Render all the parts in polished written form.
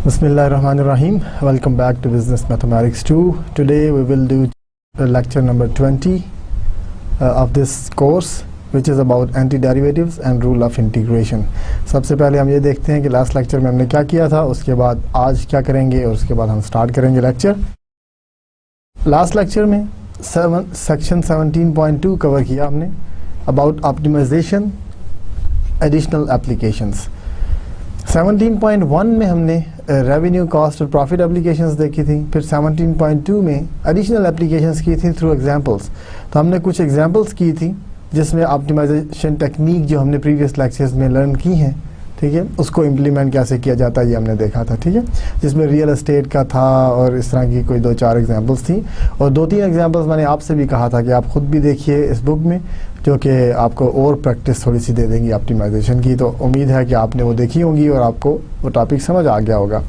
Bismillahirrahmanirrahim. Welcome back to Business Mathematics 2. Today we will do lecture number 20 of this course, which is about antiderivatives and rule of integration. सबसे पहले हम ये देखते हैं कि last lecture में हमने क्या किया था, उसके बाद आज क्या करेंगे और उसके बाद हम स्टार्ट करेंगे लेक्चर। लास्ट लेक्चर में सेक्शन 17.2 कवर किया हमने अबाउट ऑप्टिमाइजेशन एडिशनल एप्लीकेशंस। 17.1 में हमने रेवेन्यू कॉस्ट और प्रॉफिट एप्लीकेशंस देखी थी। फिर 17.2 में एडिशनल एप्लीकेशंस की थी थ्रू एग्जांपल्स। तो हमने कुछ एग्जांपल्स की थी जिसमें ऑप्टिमाइजेशन टेक्निक जो हमने प्रीवियस लेक्चर्स में लर्न की हैं, ठीक है, उसको इम्प्लीमेंट कैसे किया जाता है ये हमने देखा था, ठीक है, जिसमें रियल एस्टेट का था और इस तरह की कोई 2-4 एग्जांपल्स थी। और 2-3 एग्जांपल्स मैंने आपसे भी कहा था कि आप खुद भी देखिए इस बुक में, जो कि आपको और प्रैक्टिस थोड़ी सी दे देंगी ऑप्टिमाइजेशन की। तो उम्मीद है कि आपने वो देखी होंगी और आपको वो टॉपिक समझ आ गया होगा।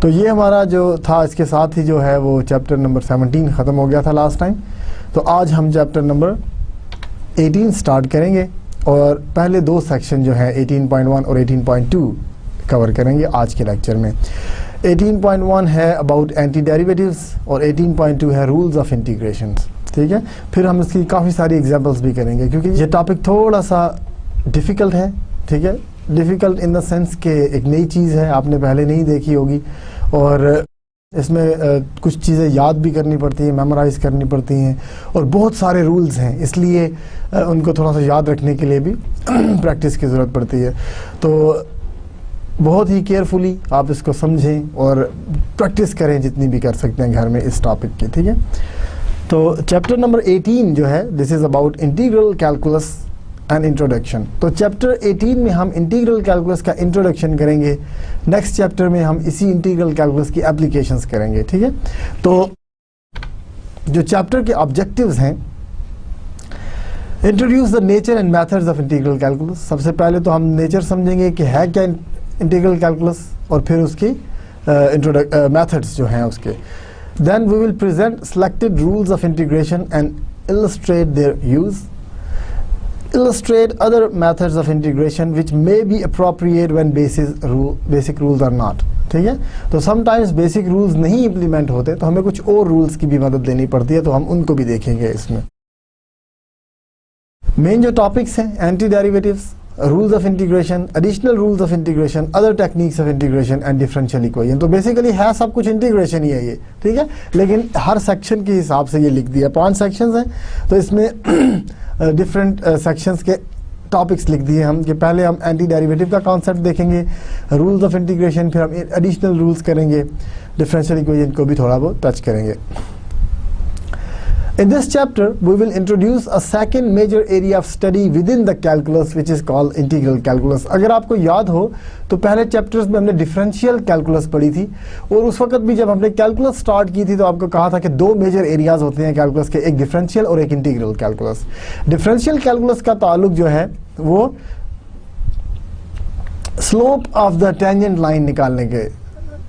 तो ये हमारा जो था, इसके साथ ही जो है वो चैप्टर नंबर 17 ख़त्म हो गया था लास्ट टाइम। तो आज हम चैप्टर नंबर 18 स्टार्ट करेंगे और पहले 2 सेक्शन जो हैं 18.1 और 18.2 कवर करेंगे आज के लेक्चर में। 18.1 है अबाउट एंटी डेरिवेटिव्स और 18.2 है रूल्स ऑफ इंटीग्रेशन, ठीक है। फिर हम इसकी काफ़ी सारी एग्जांपल्स भी करेंगे क्योंकि ये टॉपिक थोड़ा सा डिफ़िकल्ट है, ठीक है। डिफ़िकल्ट इन द सेंस कि एक नई चीज़ है, आपने पहले नहीं देखी होगी और इसमें कुछ चीज़ें याद भी करनी पड़ती हैं, मेमोराइज करनी पड़ती हैं और बहुत सारे रूल्स हैं, इसलिए उनको थोड़ा सा याद रखने के लिए भी प्रैक्टिस की ज़रूरत पड़ती है। तो बहुत ही केयरफुली आप इसको समझें और प्रैक्टिस करें जितनी भी कर सकते हैं घर में इस टॉपिक की, ठीक है। तो चैप्टर नंबर 18 जो है, this is about integral calculus and introduction. तो चैप्टर 18 में हम इंटीग्रल कैलकुलस का इंट्रोडक्शन करेंगे। नेक्स्ट चैप्टर में हम इसी इंटीग्रल कैलकुलस की एप्लीकेशंस करेंगे, ठीक है। तो जो चैप्टर के ऑब्जेक्टिव्स हैं, introduce the nature and methods of integral calculus. सबसे पहले तो हम नेचर समझेंगे कि है क्या इंटीग्रल कैलकुलस और फिर उसकी मेथड्स जो हैं उसके। Then we will present selected rules of integration and illustrate their use, illustrate other methods of integration which may be appropriate when basic rules are not, ठीक है। तो sometimes basic rules नहीं implement होते तो हमें कुछ और rules की भी मदद लेनी पड़ती है, तो हम उनको भी देखेंगे इसमें। मेन जो टॉपिक्स हैं, anti derivatives, rules of integration, additional rules of integration, other techniques of integration and differential equation. तो बेसिकली है सब कुछ इंटीग्रेशन ही है ये, ठीक है, लेकिन हर सेक्शन के हिसाब से ये लिख दिया। 5 सेक्शंस हैं तो इसमें डिफरेंट सेक्शंस के टॉपिक्स लिख दिए हम कि पहले हम एंटी डेरिवेटिव का कॉन्सेप्ट देखेंगे, रूल्स ऑफ इंटीग्रेशन, फिर हम एडिशनल रूल्स करेंगे, डिफरेंशियल इक्वेशन को भी थोड़ा बहुत टच करेंगे। In this chapter, we will introduce a second major area of study within the calculus, which is called integral calculus. अगर आपको याद हो तो पहले चैप्टर्स में हमने डिफरेंशियल कैलकुलस पढ़ी थी और उस वक्त भी जब हमने कैलकुलस स्टार्ट की थी तो आपको कहा था कि 2 मेजर एरियाज होते हैं कैलकुलस के, एक डिफरेंशियल और एक इंटीग्रल कैलकुलस। डिफरेंशियल कैलकुलस का ताल्लुक जो है वो slope of the tangent line निकालने के,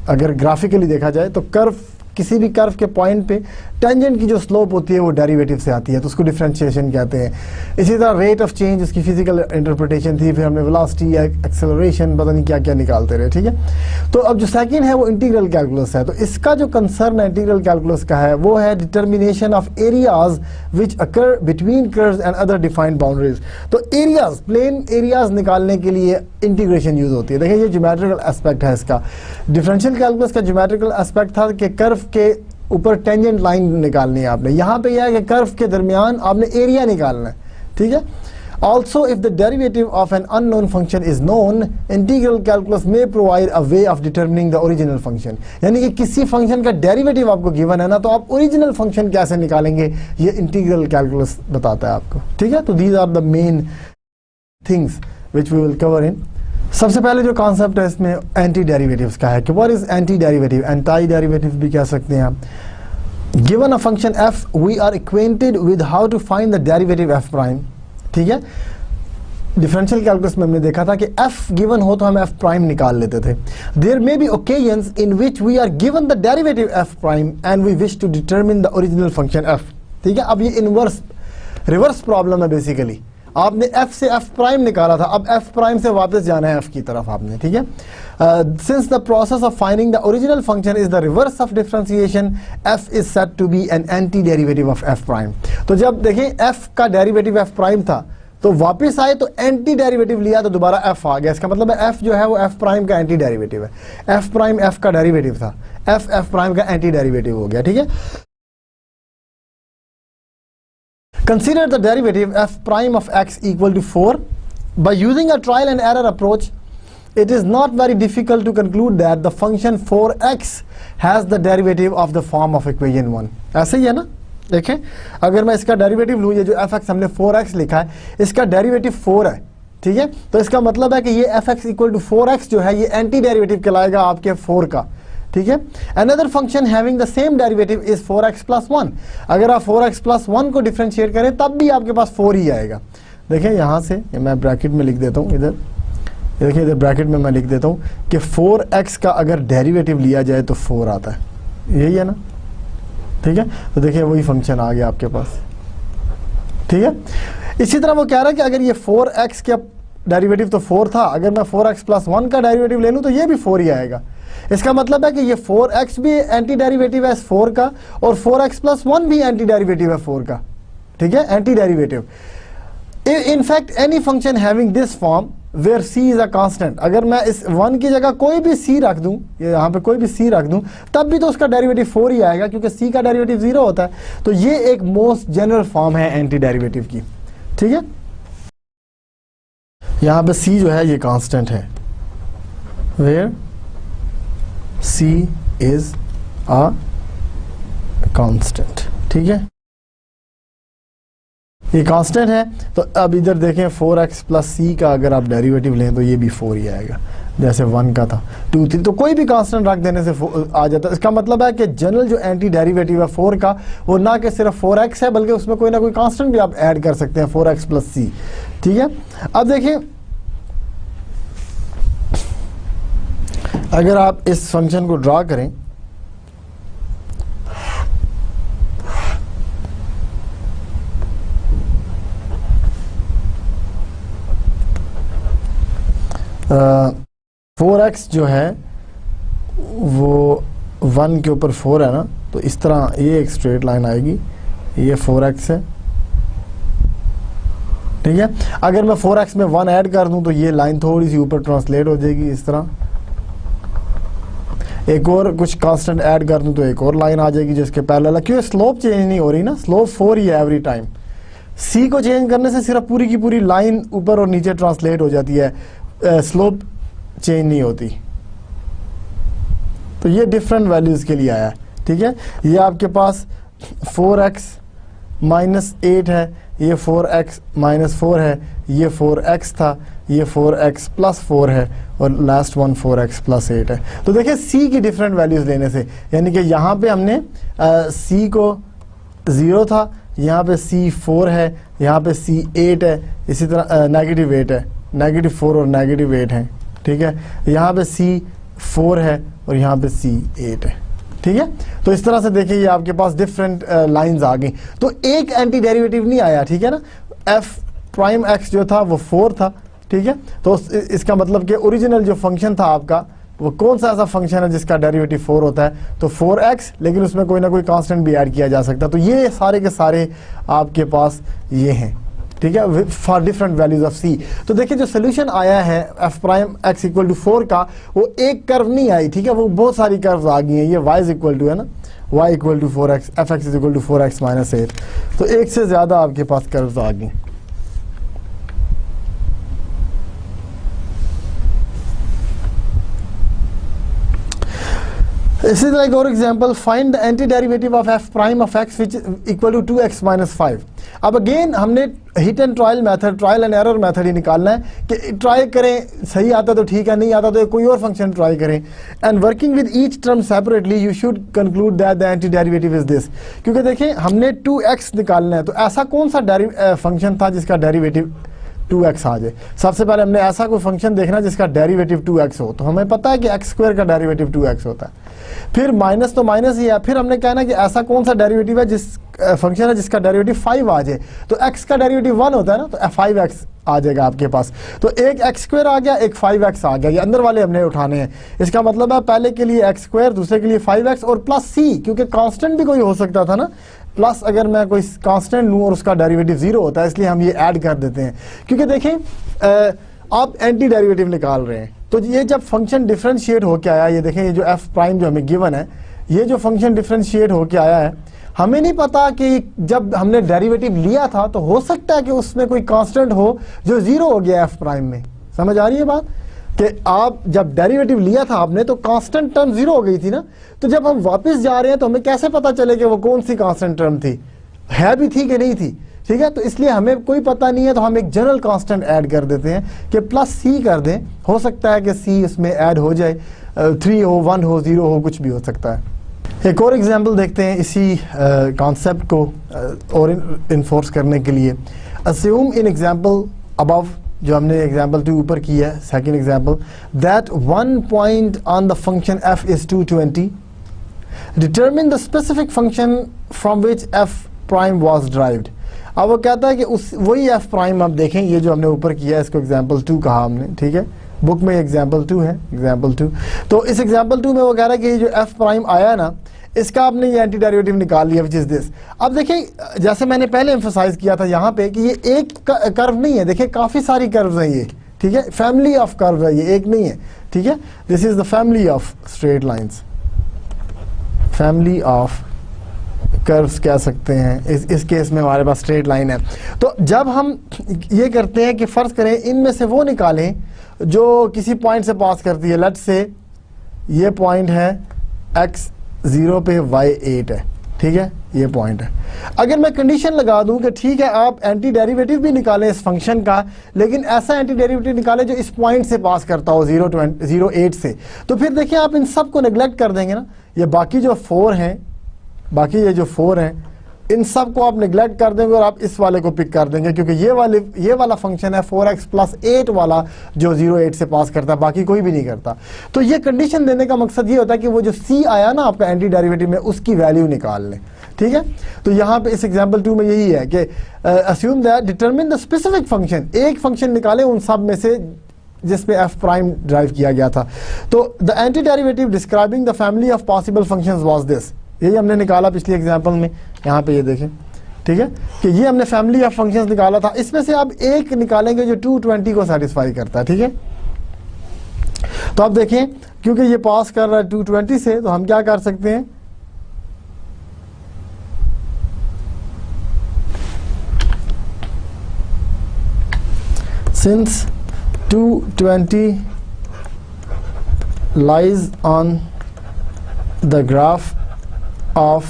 अगर ग्राफिकली देखा जाए तो कर्व, किसी भी कर्व के पॉइंट पे टेंजेंट की जो स्लोप होती है वो डेरिवेटिव से आती है, तो उसको डिफरेंशिएशन कहते हैं। इसी तरह रेट ऑफ चेंज, उसकी फिजिकल इंटरप्रिटेशन थी, फिर हमने वेलोसिटी या एक्सेलरेशन पता नहीं क्या क्या निकालते रहे, ठीक है। तो अब जो सेकंड है वो इंटीग्रल कैलकुलस है। तो इसका जो कंसर्न है इंटीग्रल कैलकुलस का है वो है determination of areas which occur between curves and other defined boundaries. तो एरियाज, प्लेन एरियाज निकालने के लिए इंटीग्रेशन यूज होती है। देखिए ये ज्योमेट्रिकल एस्पेक्ट है इसका। डिफरेंशियल कैलकुलस का ज्योमेट्रिकल एस्पेक्ट था कि कर्व के ऊपर टेंजेंट लाइन निकालनी है आपने, यहाँ पे यह है कि कर्व के दरमियान आपने एरिया निकालना है, ठीक है। Also, if the derivative of an unknown function is known, integral calculus may provide a way of determining the original function. यानी कि किसी फंक्शन का डेरिवेटिव आपको गिवन है ना, तो आप ओरिजिनल फंक्शन कैसे निकालेंगे ये इंटीग्रल कैलकुलस बताता है आपको, ठीक है। तो these are the main things which we will cover in. सबसे पहले जो कॉन्सेप्ट है इसमें एंटी डेरिवेटिव्स का है कि what is anti derivative, anti derivative भी कह सकते हैं आप। Given a function f, we are acquainted with how to find the derivative f prime, ठीक है। डिफरेंशियल कैलकुलस में हमने देखा था कि f गिवन हो तो हम f प्राइम निकाल लेते थे। There may be occasions in which we are given the derivative f prime and we wish to determine the original function f, ठीक है। अब ये इनवर्स रिवर्स प्रॉब्लम है बेसिकली। आपने f से f प्राइम निकाला था, अब f प्राइम से वापस जाना है f की तरफ आपने, ठीक है। Since the process of finding the original function is the reverse of differentiation, f is said to be an anti derivative of f prime. तो जब देखें f का डेरिवेटिव f प्राइम था तो वापस आए तो एंटी डेरिवेटिव लिया तो दोबारा f आ गया, इसका मतलब है f जो है वो f प्राइम का एंटी डेरिवेटिव है, f प्राइम f का डेरिवेटिव था, f प्राइम का एंटी डेरिवेटिव हो गया, ठीक है। Consider the derivative f prime of x equal to 4. By using a trial and error approach, it is not very difficult to conclude that the function 4x has the derivative of the form of equation 1. ऐसे ही है ना, देखें अगर मैं इसका derivative लूँ, ये जो fx हमने 4x लिखा है इसका डेरिवेटिव 4 है, ठीक है। तो इसका मतलब है कि ये fx इक्वल टू 4x जो है ये एंटी डेरिवेटिव कहलाएगा आपके 4 का, ठीक है। Another function having the same derivative is 4x plus 1। अगर आप 4x प्लस 1 को डिफरेंशिएट करें तब भी आपके पास 4 ही आएगा। देखें यहाँ से मैं ब्रैकेट में लिख देता हूँ, इधर देखिए इधर ब्रैकेट में मैं लिख देता हूँ कि 4x का अगर डेरिवेटिव लिया जाए तो 4 आता है, यही है ना, ठीक है। तो देखिए वही फंक्शन आ गया आपके पास, ठीक है। इसी तरह वो कह रहा है कि अगर ये 4x का डेरिवेटिव तो 4 था, अगर मैं 4x प्लस 1 का डेरिवेटिव ले लूँ तो ये भी 4 ही आएगा। इसका मतलब है कि ये 4x भी एंटी डेरिवेटिव है 4 का और 4x प्लस 1 भी एंटी डेरिवेटिव है 4 का, ठीक है, anti derivative. In fact any function having this form where c is a constant, अगर मैं इस 1 की जगह कोई भी c रख दूं, यहाँ पे कोई भी c रख दूं तब भी तो उसका डेरिवेटिव 4 ही आएगा क्योंकि c का डेरिवेटिव 0 होता है। तो ये एक मोस्ट जनरल फॉर्म है एंटी डेरिवेटिव की, ठीक है। यहाँ पे c जो है ये कांस्टेंट है, where c is a constant, ठीक है, ये कांस्टेंट है। तो अब इधर देखें 4x प्लस c का अगर आप डेरिवेटिव लें तो ये भी 4 ही आएगा, जैसे 1 का था 2 3, तो कोई भी कांस्टेंट रख देने से आ जाता है। इसका मतलब है कि जनरल जो एंटी डेरिवेटिव है 4 का वो ना कि सिर्फ 4x है बल्कि उसमें कोई ना कोई कांस्टेंट भी आप ऐड कर सकते हैं 4x प्लस c, ठीक है। अब देखिए अगर आप इस फंक्शन को ड्रा करें फोर एक्स जो है वो 1 के ऊपर 4 है ना, तो इस तरह ये एक स्ट्रेट लाइन आएगी, ये 4x है, ठीक है। अगर मैं 4x में 1 ऐड कर दूं तो ये लाइन थोड़ी सी ऊपर ट्रांसलेट हो जाएगी इस तरह, एक और कुछ कांस्टेंट ऐड कर दूं तो एक और लाइन आ जाएगी जिसके पैरेलल है, क्योंकि स्लोप चेंज नहीं हो रही ना, स्लोप 4 ही है एवरी टाइम। सी को चेंज करने से सिर्फ पूरी की पूरी लाइन ऊपर और नीचे ट्रांसलेट हो जाती है, स्लोप चेंज नहीं होती। तो ये डिफरेंट वैल्यूज के लिए आया है, ठीक है। ये आपके पास 4x माइनस 8 है, ये 4x माइनस 4 है, ये 4x था, ये 4x प्लस 4 है और लास्ट वन 4x प्लस 8 है। तो देखिए c की डिफरेंट वैल्यूज लेने से, यानी कि यहाँ पे हमने c को 0 था, यहाँ पे c 4 है, यहाँ पे c 8 है, इसी तरह नेगेटिव 8 है, नेगेटिव 4 और नेगेटिव 8 है, ठीक है। यहाँ पे c 4 है और यहाँ पे c 8 है, ठीक है। तो इस तरह से देखिए ये आपके पास डिफरेंट लाइंस आ गई, तो एक एंटी डेरिवेटिव नहीं आया, ठीक है ना। f प्राइम x जो था वो 4 था, ठीक है। तो इसका मतलब कि ओरिजिनल जो फंक्शन था आपका वो कौन सा ऐसा फंक्शन है जिसका डेरिवेटिव 4 होता है, तो 4x, लेकिन उसमें कोई ना कोई कांस्टेंट भी ऐड किया जा सकता है। तो ये सारे के सारे आपके पास ये हैं, ठीक है, for different values of c। तो देखिए जो सोल्यूशन आया है f prime x equal to 4 का, वो एक कर्व नहीं आई, ठीक है, वो बहुत सारी कर्व्स आ गई हैं। ये y इज इक्वल टू है ना, y equal to 4x, fx is equal to 4x minus 8, तो एक से ज्यादा आपके पास कर्व्स आ गई। इसी तरह एक और example, find the anti derivative of f prime of x which equal to 2x minus 5। अब अगेन हमने hit and trial method, trial and error method ही निकालना है कि ट्राई करें, सही आता तो ठीक है, नहीं आता तो कोई और फंक्शन ट्राई करें। And working with each term separately you should conclude that the anti derivative is this. क्योंकि देखें हमने 2x निकालना है, तो ऐसा कौन सा फंक्शन था जिसका डेरिवेटिव 2x आ जाए। सबसे पहले हमने ऐसा कोई फंक्शन देखना जिसका डेरिवेटिव 2x हो, तो हमें पता है कि x स्क्वायर का डेरिवेटिव 2x होता है। फिर माइनस तो माइनस ही है, फिर हमने कहना कि ऐसा कौन सा डेरिवेटिव है जिस फंक्शन है जिसका डेरिवेटिव 5 आ जाए, तो x का डेरिवेटिव 1 होता है ना, तो 5x आ जाएगा आपके पास। तो एक x स्क्वायर आ गया, एक 5x आ गया, ये अंदर वाले हमने उठाने हैं। इसका मतलब है पहले के लिए x स्क्वायर, दूसरे के लिए 5x और प्लस c, क्योंकि कांस्टेंट भी कोई हो सकता था ना, प्लस अगर मैं कोई कांस्टेंट लूँ और उसका डेरिवेटिव 0 होता है, इसलिए हम ये ऐड कर देते हैं। क्योंकि देखें आप एंटी डेरिवेटिव निकाल रहे हैं, तो ये जब फंक्शन डिफरेंशिएट होके आया, ये देखें ये जो f प्राइम जो हमें गिवन है, ये जो फंक्शन डिफरेंशिएट होके आया है, हमें नहीं पता कि जब हमने डेरिवेटिव लिया था तो हो सकता है कि उसमें कोई कांस्टेंट हो जो 0 हो गया f प्राइम में। समझ आ रही है बात कि आप जब डेरिवेटिव लिया था आपने तो कांस्टेंट टर्म 0 हो गई थी ना, तो जब हम वापस जा रहे हैं तो हमें कैसे पता चले कि वो कौन सी कांस्टेंट टर्म थी, है भी थी कि नहीं थी, ठीक है। तो इसलिए हमें कोई पता नहीं है, तो हम एक जनरल कांस्टेंट ऐड कर देते हैं कि प्लस c कर दें, हो सकता है कि c उसमें ऐड हो जाए, 3 हो, 1 हो, 0 हो, कुछ भी हो सकता है। एक और एग्जांपल देखते हैं इसी कॉन्सेप्ट को और इन्फोर्स करने के लिए। अस्यूम इन एग्जांपल अबव, जो हमने एग्जांपल 2 ऊपर की है, second example, that one point on the function f is 220, determine the specific function from which f prime was derived. अब वो कहता है कि उस वही f प्राइम, आप देखें ये जो हमने ऊपर किया है इसको एग्जांपल 2 कहा हमने, ठीक है, बुक में एग्जाम्पल 2 है, एग्जाम्पल 2। तो इस एग्जाम्पल 2 में वो कह रहा है कि ये जो f प्राइम आया ना, इसका आपने ये एंटी डेरिवेटिव निकाल लिया, विच इज दिस। अब देखिए जैसे मैंने पहले एम्फोसाइज किया था यहाँ पे कि ये एक कर्व नहीं है, देखिए काफ़ी सारी कर्व्स हैं ये, ठीक है, फैमिली ऑफ कर्व है ये, एक नहीं है, ठीक है। This is the family of straight lines, family of curves कह सकते हैं। इस केस में हमारे पास स्ट्रेट लाइन है। तो जब हम ये करते हैं कि फ़र्ज़ करें इनमें से वो निकालें जो किसी पॉइंट से पास करती है, लेट्स से ये पॉइंट है x 0 पे y 8 है, ठीक है, ये पॉइंट है। अगर मैं कंडीशन लगा दूं कि ठीक है आप एंटी डेरिवेटिव भी निकालें इस फंक्शन का, लेकिन ऐसा एंटी डेरिवेटिव निकालें जो इस पॉइंट से पास करता हो 0.08 से, तो फिर देखिए आप इन सब को नेग्लेक्ट कर देंगे ना, ये बाकी जो 4 हैं, बाकी ये जो 4 हैं, इन सब को आप नेग्लेक्ट कर देंगे और आप इस वाले को पिक कर देंगे, क्योंकि ये वाला फंक्शन है 4x प्लस 8 वाला जो 0.8 से पास करता है, बाकी कोई भी नहीं करता। तो ये कंडीशन देने का मकसद ये होता है कि वो जो c आया ना आपका एंटी डेरिवेटिव में, उसकी वैल्यू निकाल लें, ठीक है। तो यहाँ पे इस एग्जांपल 2 में यही है कि assume that determine the specific function, एक फंक्शन निकाले उन सब में से जिस पे f प्राइम ड्राइव किया गया था। तो the anti derivative describing the family of possible functions was this, यही हमने निकाला पिछली एग्जांपल में, यहाँ पे ये देखें, ठीक है, कि ये हमने फैमिली ऑफ फंक्शंस निकाला था। इसमें से आप एक निकालेंगे जो 220 को सेटिस्फाई करता है, ठीक है। तो आप देखें क्योंकि ये पास कर रहा है 220 से, तो हम क्या कर सकते हैं, since 220 lies on the graph of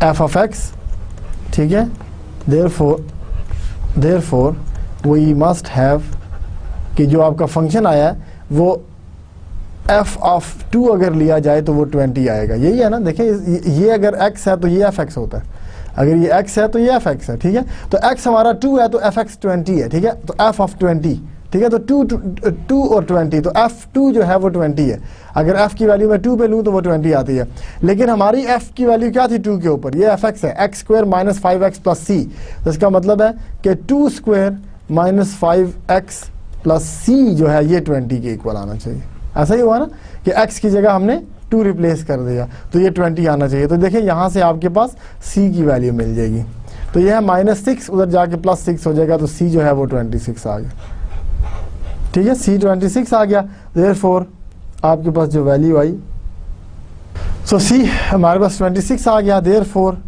f of x, ठीक है, therefore we must have कि जो आपका फंक्शन आया है वो f of 2 अगर लिया जाए तो वो 20 आएगा। यही है ना, देखिए ये अगर x है तो ये f(x) होता है, अगर ये x है तो ये f(x) है, ठीक है। तो x हमारा 2 है तो f(x) 20 है, ठीक है। तो f of 20, ठीक है, तो 2 और 20, तो f2 जो है वो 20 है। अगर f की वैल्यू मैं 2 पे लूँ तो वो 20 आती है, लेकिन हमारी f की वैल्यू क्या थी 2 के ऊपर, ये f(x) है, x square minus 5x plus c। तो इसका मतलब है कि 2 square minus 5x plus c जो है ये 20 के इक्वल आना चाहिए। ऐसा ही हुआ ना कि x की जगह हमने 2 रिप्लेस कर दिया, तो ये 20 आना चाहिए। तो देखिए यहाँ से आपके पास c की वैल्यू मिल जाएगी, तो यह है -6, उधर जाके +6 हो जाएगा, तो c जो है वो 26 आ गया, ठीक है, c 26 आ गया। देयरफॉर आपके पास जो वैल्यू आई, सो c हमारे पास 26 आ गया। देयरफॉर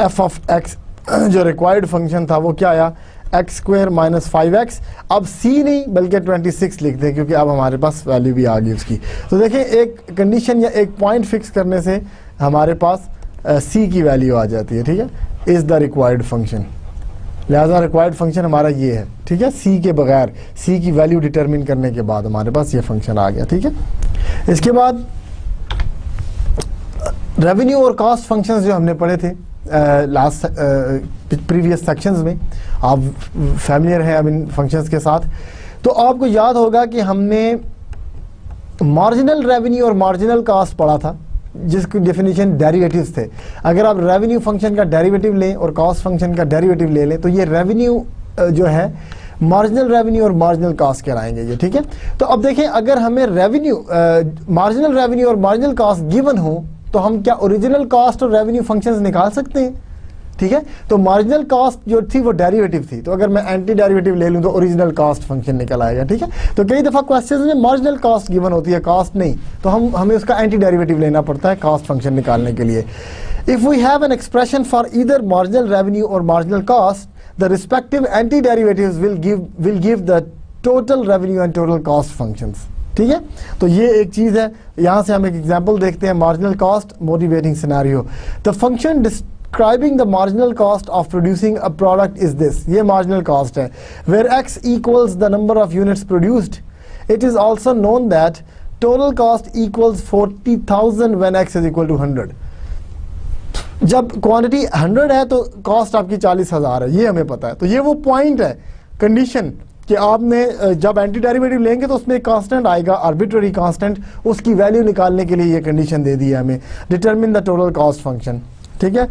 f ऑफ x जो रिक्वायर्ड फंक्शन था वो क्या आया, x स्क्वायर माइनस 5x। अब c नहीं बल्कि 26 लिख दें, क्योंकि अब हमारे पास वैल्यू भी आ गई उसकी। तो देखिए एक कंडीशन या एक पॉइंट फिक्स करने से हमारे पास c की वैल्यू आ जाती है, ठीक है, इज़ द रिक्वायर्ड फंक्शन। लिहाजा रिक्वायर्ड फंक्शन हमारा ये है, ठीक है, c के बगैर, c की वैल्यू डिटरमिन करने के बाद हमारे पास ये फंक्शन आ गया, ठीक है। इसके बाद रेवेन्यू और कॉस्ट फंक्शंस जो हमने पढ़े थे लास्ट प्रीवियस सेक्शंस में, आप फैमिलियर हैं अब इन फंक्शंस के साथ। तो आपको याद होगा कि हमने मार्जिनल रेवेन्यू और मार्जिनल कॉस्ट पढ़ा था, जिसकी डेफिनेशन डेरिवेटिव्स थे। अगर आप रेवेन्यू फंक्शन का डेरिवेटिव लें और कॉस्ट फंक्शन का डेरिवेटिव ले लें तो ये रेवेन्यू जो है मार्जिनल रेवेन्यू और मार्जिनल कॉस्ट कहलाएंगे ये, ठीक है। तो अब देखें, अगर हमें रेवेन्यू मार्जिनल रेवेन्यू और मार्जिनल कॉस्ट गिवन हो तो हम क्या ओरिजिनल कॉस्ट और रेवेन्यू फंक्शंस निकाल सकते हैं, ठीक है। तो मार्जिनल कॉस्ट जो थी वो डेरिवेटिव थी, तो अगर मैं एंटी डेरिवेटिव ले लूं तो ओरिजिनल कॉस्ट फंक्शन निकल आएगा, ठीक है। तो कई दफा क्वेश्चंस में मार्जिनल कॉस्ट गिवन होती है, कॉस्ट नहीं, तो हमें उसका एंटी डेरिवेटिव लेना पड़ता है कॉस्ट फंक्शन निकालने के लिए। If we have an expression for either marginal revenue और marginal cost, the respective anti-derivatives will give the total revenue and total cost functions, ठीक है। तो ये एक चीज है। यहां से हम एक एग्जांपल देखते हैं, marginal cost motivating scenario. The function describing the marginal cost of producing a product is this, ये मार्जिनल कॉस्ट है, where x equals the number of units produced. It is also known that total cost equals 40,000 when x is equal to 100. जब quantity 100 है तो cost आपकी 40,000 है, ये हमें पता है। तो ये वो पॉइंट है, कंडीशन, कि आपने जब एंटी डेरिवेटिव लेंगे तो उसमें एक कांस्टेंट आएगा, आर्बिट्ररी कांस्टेंट, उसकी वैल्यू निकालने के लिए ये कंडीशन दे दी है हमें, determine the total cost function, ठीक है।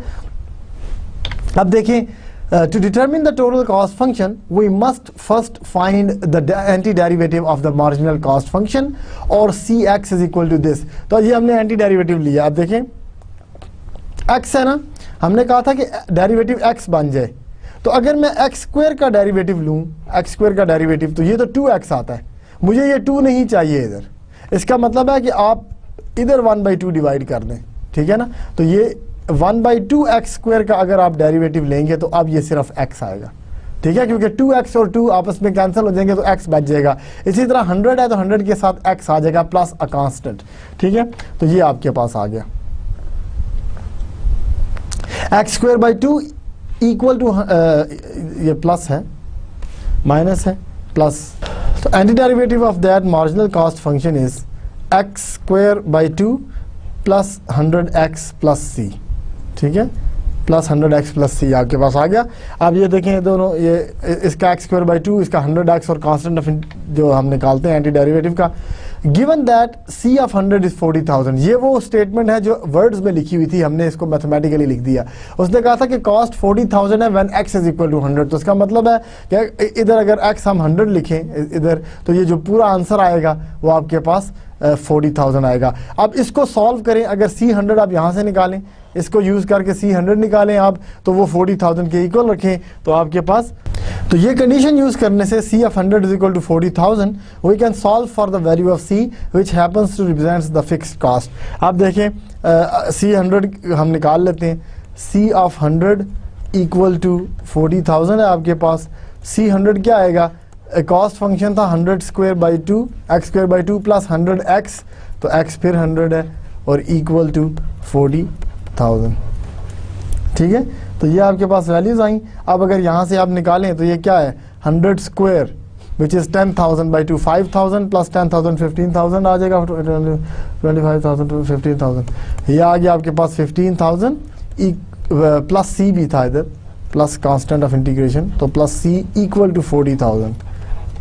अब देखें, to determine the total cost function we must first find the anti derivative of the marginal cost function और C X is equal to this. तो ये हमने एंटी डेरिवेटिव लिया। अब देखें, x है ना, हमने कहा था कि डेरिवेटिव x बन जाए, तो अगर मैं x स्क्वायर का डेरिवेटिव लूं, x स्क्वायर का डेरिवेटिव, तो ये तो 2x आता है, मुझे ये 2 नहीं चाहिए इधर। इसका मतलब है कि आप इधर 1/2 डिवाइड कर दें, ठीक है ना। तो ये 1/2 x स्क्वायर का अगर आप डेरिवेटिव लेंगे तो अब ये सिर्फ x आएगा, ठीक है, क्योंकि 2x और 2 आपस में कैंसिल हो जाएंगे तो x बच जाएगा। इसी तरह 100 है तो 100 के साथ x आ जाएगा प्लस अ कांस्टेंट, ठीक है। तो ये आपके पास आ गया, x square by 2 equal to, ये प्लस है, माइनस है, प्लस। तो anti derivative of that marginal cost function is x square by 2 plus 100x plus c, ठीक है, प्लस 100x प्लस c आपके पास आ गया। अब ये देखें, दोनों ये इसका x स्क्वायर बाई 2, इसका 100x और कांस्टेंट ऑफ जो हम निकालते हैं एंटी डेरिवेटिव का, given that c of 100 is 40,000। ये वो स्टेटमेंट है जो वर्ड्स में लिखी हुई थी, हमने इसको मैथमेटिकली लिख दिया। उसने कहा था कि कॉस्ट 40,000 है when x is equal to 100। तो इसका मतलब है कि इधर अगर x हम 100 लिखें इधर, तो ये जो पूरा आंसर आएगा वो आपके पास 40,000 आएगा। अब इसको सॉल्व करें, अगर c 100 आप यहाँ से निकालें, इसको यूज करके c 100 निकालें आप, तो वो 40,000 के इक्वल रखें तो आपके पास, तो ये कंडीशन यूज करने से c of 100 is equal to 40,000 we can solve for the value of c which happens to represents the fixed cost। आप देखें, c 100 हम निकाल लेते हैं, c of 100 equal to 40,000 है आपके पास। c 100 क्या आएगा, कॉस्ट फंक्शन था 100 square by 2 x square by 2 plus 100x, तो x फिर 100 है और इक्वल टू 40,000, ठीक है। तो ये आपके पास वैल्यूज आई। अब अगर यहाँ से आप निकालें तो ये क्या है, 100 square which is 10,000 by 2, 5,000 plus 10,000 15,000 आ जाएगा, 25,000 to 15,000, ये आ गया आपके पास 15,000 प्लस c भी था इधर, प्लस कांस्टेंट ऑफ इंटीग्रेशन, तो प्लस c इक्वल टू 40,000,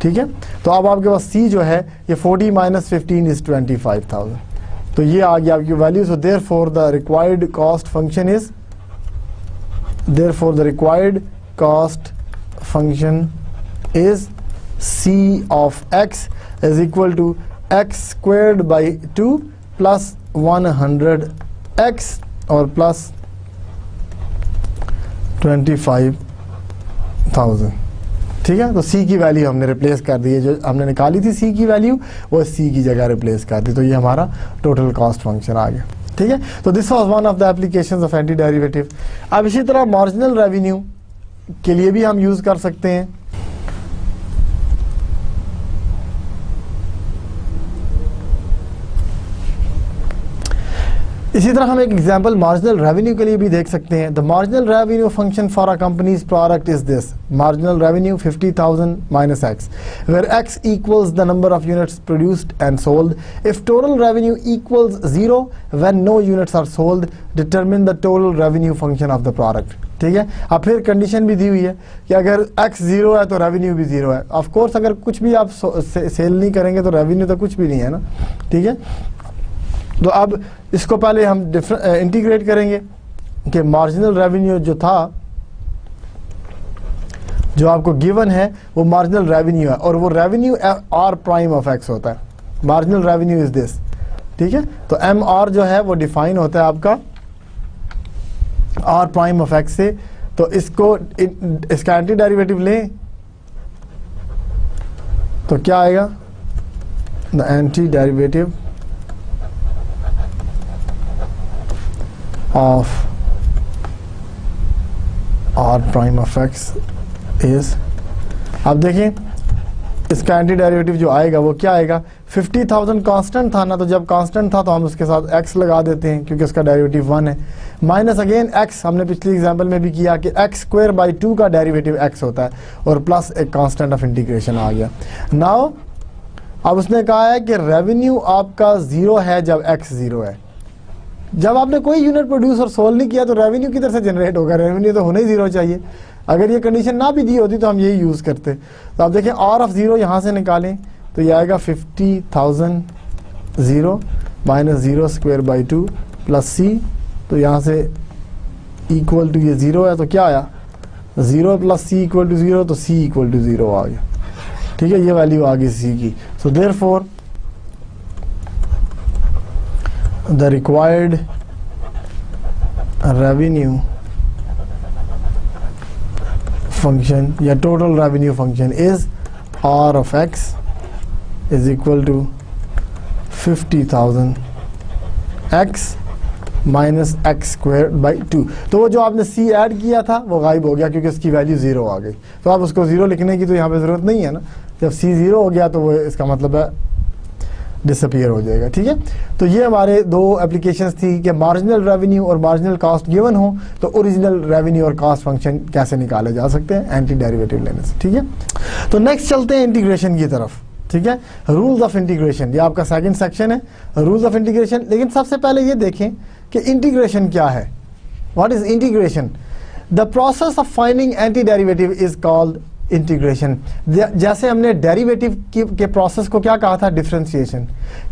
ठीक है। तो अब आपके पास c जो है ये 40 माइनस 15 इज 25,000, तो ये आ गया आपकी value. So therefore the required cost function is, therefore the required cost function is c of x is equal to x squared by 2 plus 100x और plus 25,000, ठीक है। तो c की वैल्यू हमने रिप्लेस कर दी है, जो हमने निकाली थी c की वैल्यू वो c की जगह रिप्लेस कर दी, तो ये हमारा टोटल कॉस्ट फंक्शन आ गया, ठीक है। तो this was one of the applications of anti derivative. अब इसी तरह मार्जिनल रेवेन्यू के लिए भी हम यूज कर सकते हैं। इसी तरह हम एक एग्जांपल मार्जिनल रेवेन्यू के लिए भी देख सकते हैं. The marginal revenue function for a companies product is this. Marginal revenue 50,000 minus x, where x equals the number of units produced and sold. If total revenue equals 0 when no units are sold, determine the total revenue function of the product. ठीक है. अब फिर condition भी दी हुई है कि अगर x 0 है तो रेवेन्यू भी 0 है. ऑफ कोर्स अगर कुछ भी आप सेल नहीं करेंगे तो रेवेन्यू तो कुछ भी नहीं है ना. ठीक है. तो अब इसको पहले हम इंटीग्रेट करेंगे कि मार्जिनल रेवेन्यू जो था, जो आपको गिवन है वो मार्जिनल रेवेन्यू है और वो revenue R prime of x होता है. Marginal revenue is this. ठीक है. तो एम आर जो है वो डिफाइन होता है आपका आर प्राइम ऑफ एक्स से. तो इसको इसका एंटी डेरिवेटिव लें तो क्या आएगा? The anti derivative of r prime of x is, अब देखें इसका एंटी डेरिवेटिव जो आएगा वो क्या आएगा? 50,000 कांस्टेंट था ना, तो जब कांस्टेंट था तो हम उसके साथ x लगा देते हैं क्योंकि उसका डेरिवेटिव 1 है. माइनस अगेन x, हमने पिछली एग्जांपल में भी किया कि x स्क्वायर बाई 2 का डेरिवेटिव x होता है और प्लस एक कांस्टेंट ऑफ इंटीग्रेशन आ गया. नाउ अब उसने कहा है कि रेवेन्यू आपका 0 है जब x 0 है. जब आपने कोई यूनिट प्रोड्यूस और सोल्व नहीं किया तो रेवेन्यू किधर से जनरेट होगा? रेवेन्यू तो होना ही 0 चाहिए. अगर ये कंडीशन ना भी दी होती तो हम यही यूज़ करते. तो आप देखें आर ऑफ 0 यहाँ से निकालें तो ये आएगा 50,000 0 माइनस 0 स्क्वायर बाई 2 प्लस सी. तो यहाँ से इक्वल टू ये 0 है तो क्या आया? 0 प्लस सी इक्वल टू 0, तो सी इक्वल टू 0 आ गया. ठीक है. ये वैल्यू आ गई सी की. So therefore the required revenue function या total revenue function is r of x is equal to 50,000 x minus x square by 2. तो वो जो आपने c ऐड किया था वो गायब हो गया क्योंकि उसकी वैल्यू 0 आ गई. तो आप उसको 0 लिखने की तो यहाँ पे ज़रूरत नहीं है ना. जब c 0 हो गया तो वो इसका मतलब है डिसअपीयर हो जाएगा. ठीक है. तो ये हमारे दो एप्लीकेशंस थी कि मार्जिनल रेवेन्यू और मार्जिनल कॉस्ट गिवन हो तो ओरिजिनल रेवेन्यू और कॉस्ट फंक्शन कैसे निकाले जा सकते हैं एंटी डेरिवेटिव लेने से. ठीक है. तो नेक्स्ट चलते हैं इंटीग्रेशन की तरफ. ठीक है. रूल्स ऑफ इंटीग्रेशन, ये आपका सेकंड सेक्शन है, रूल्स ऑफ इंटीग्रेशन. लेकिन सबसे पहले ये देखें कि इंटीग्रेशन क्या है. What is integration? The process of finding anti derivative is called integration. जैसे हमने डेरिवेटिव के प्रोसेस को क्या कहा था? डिफरेंशिएशन.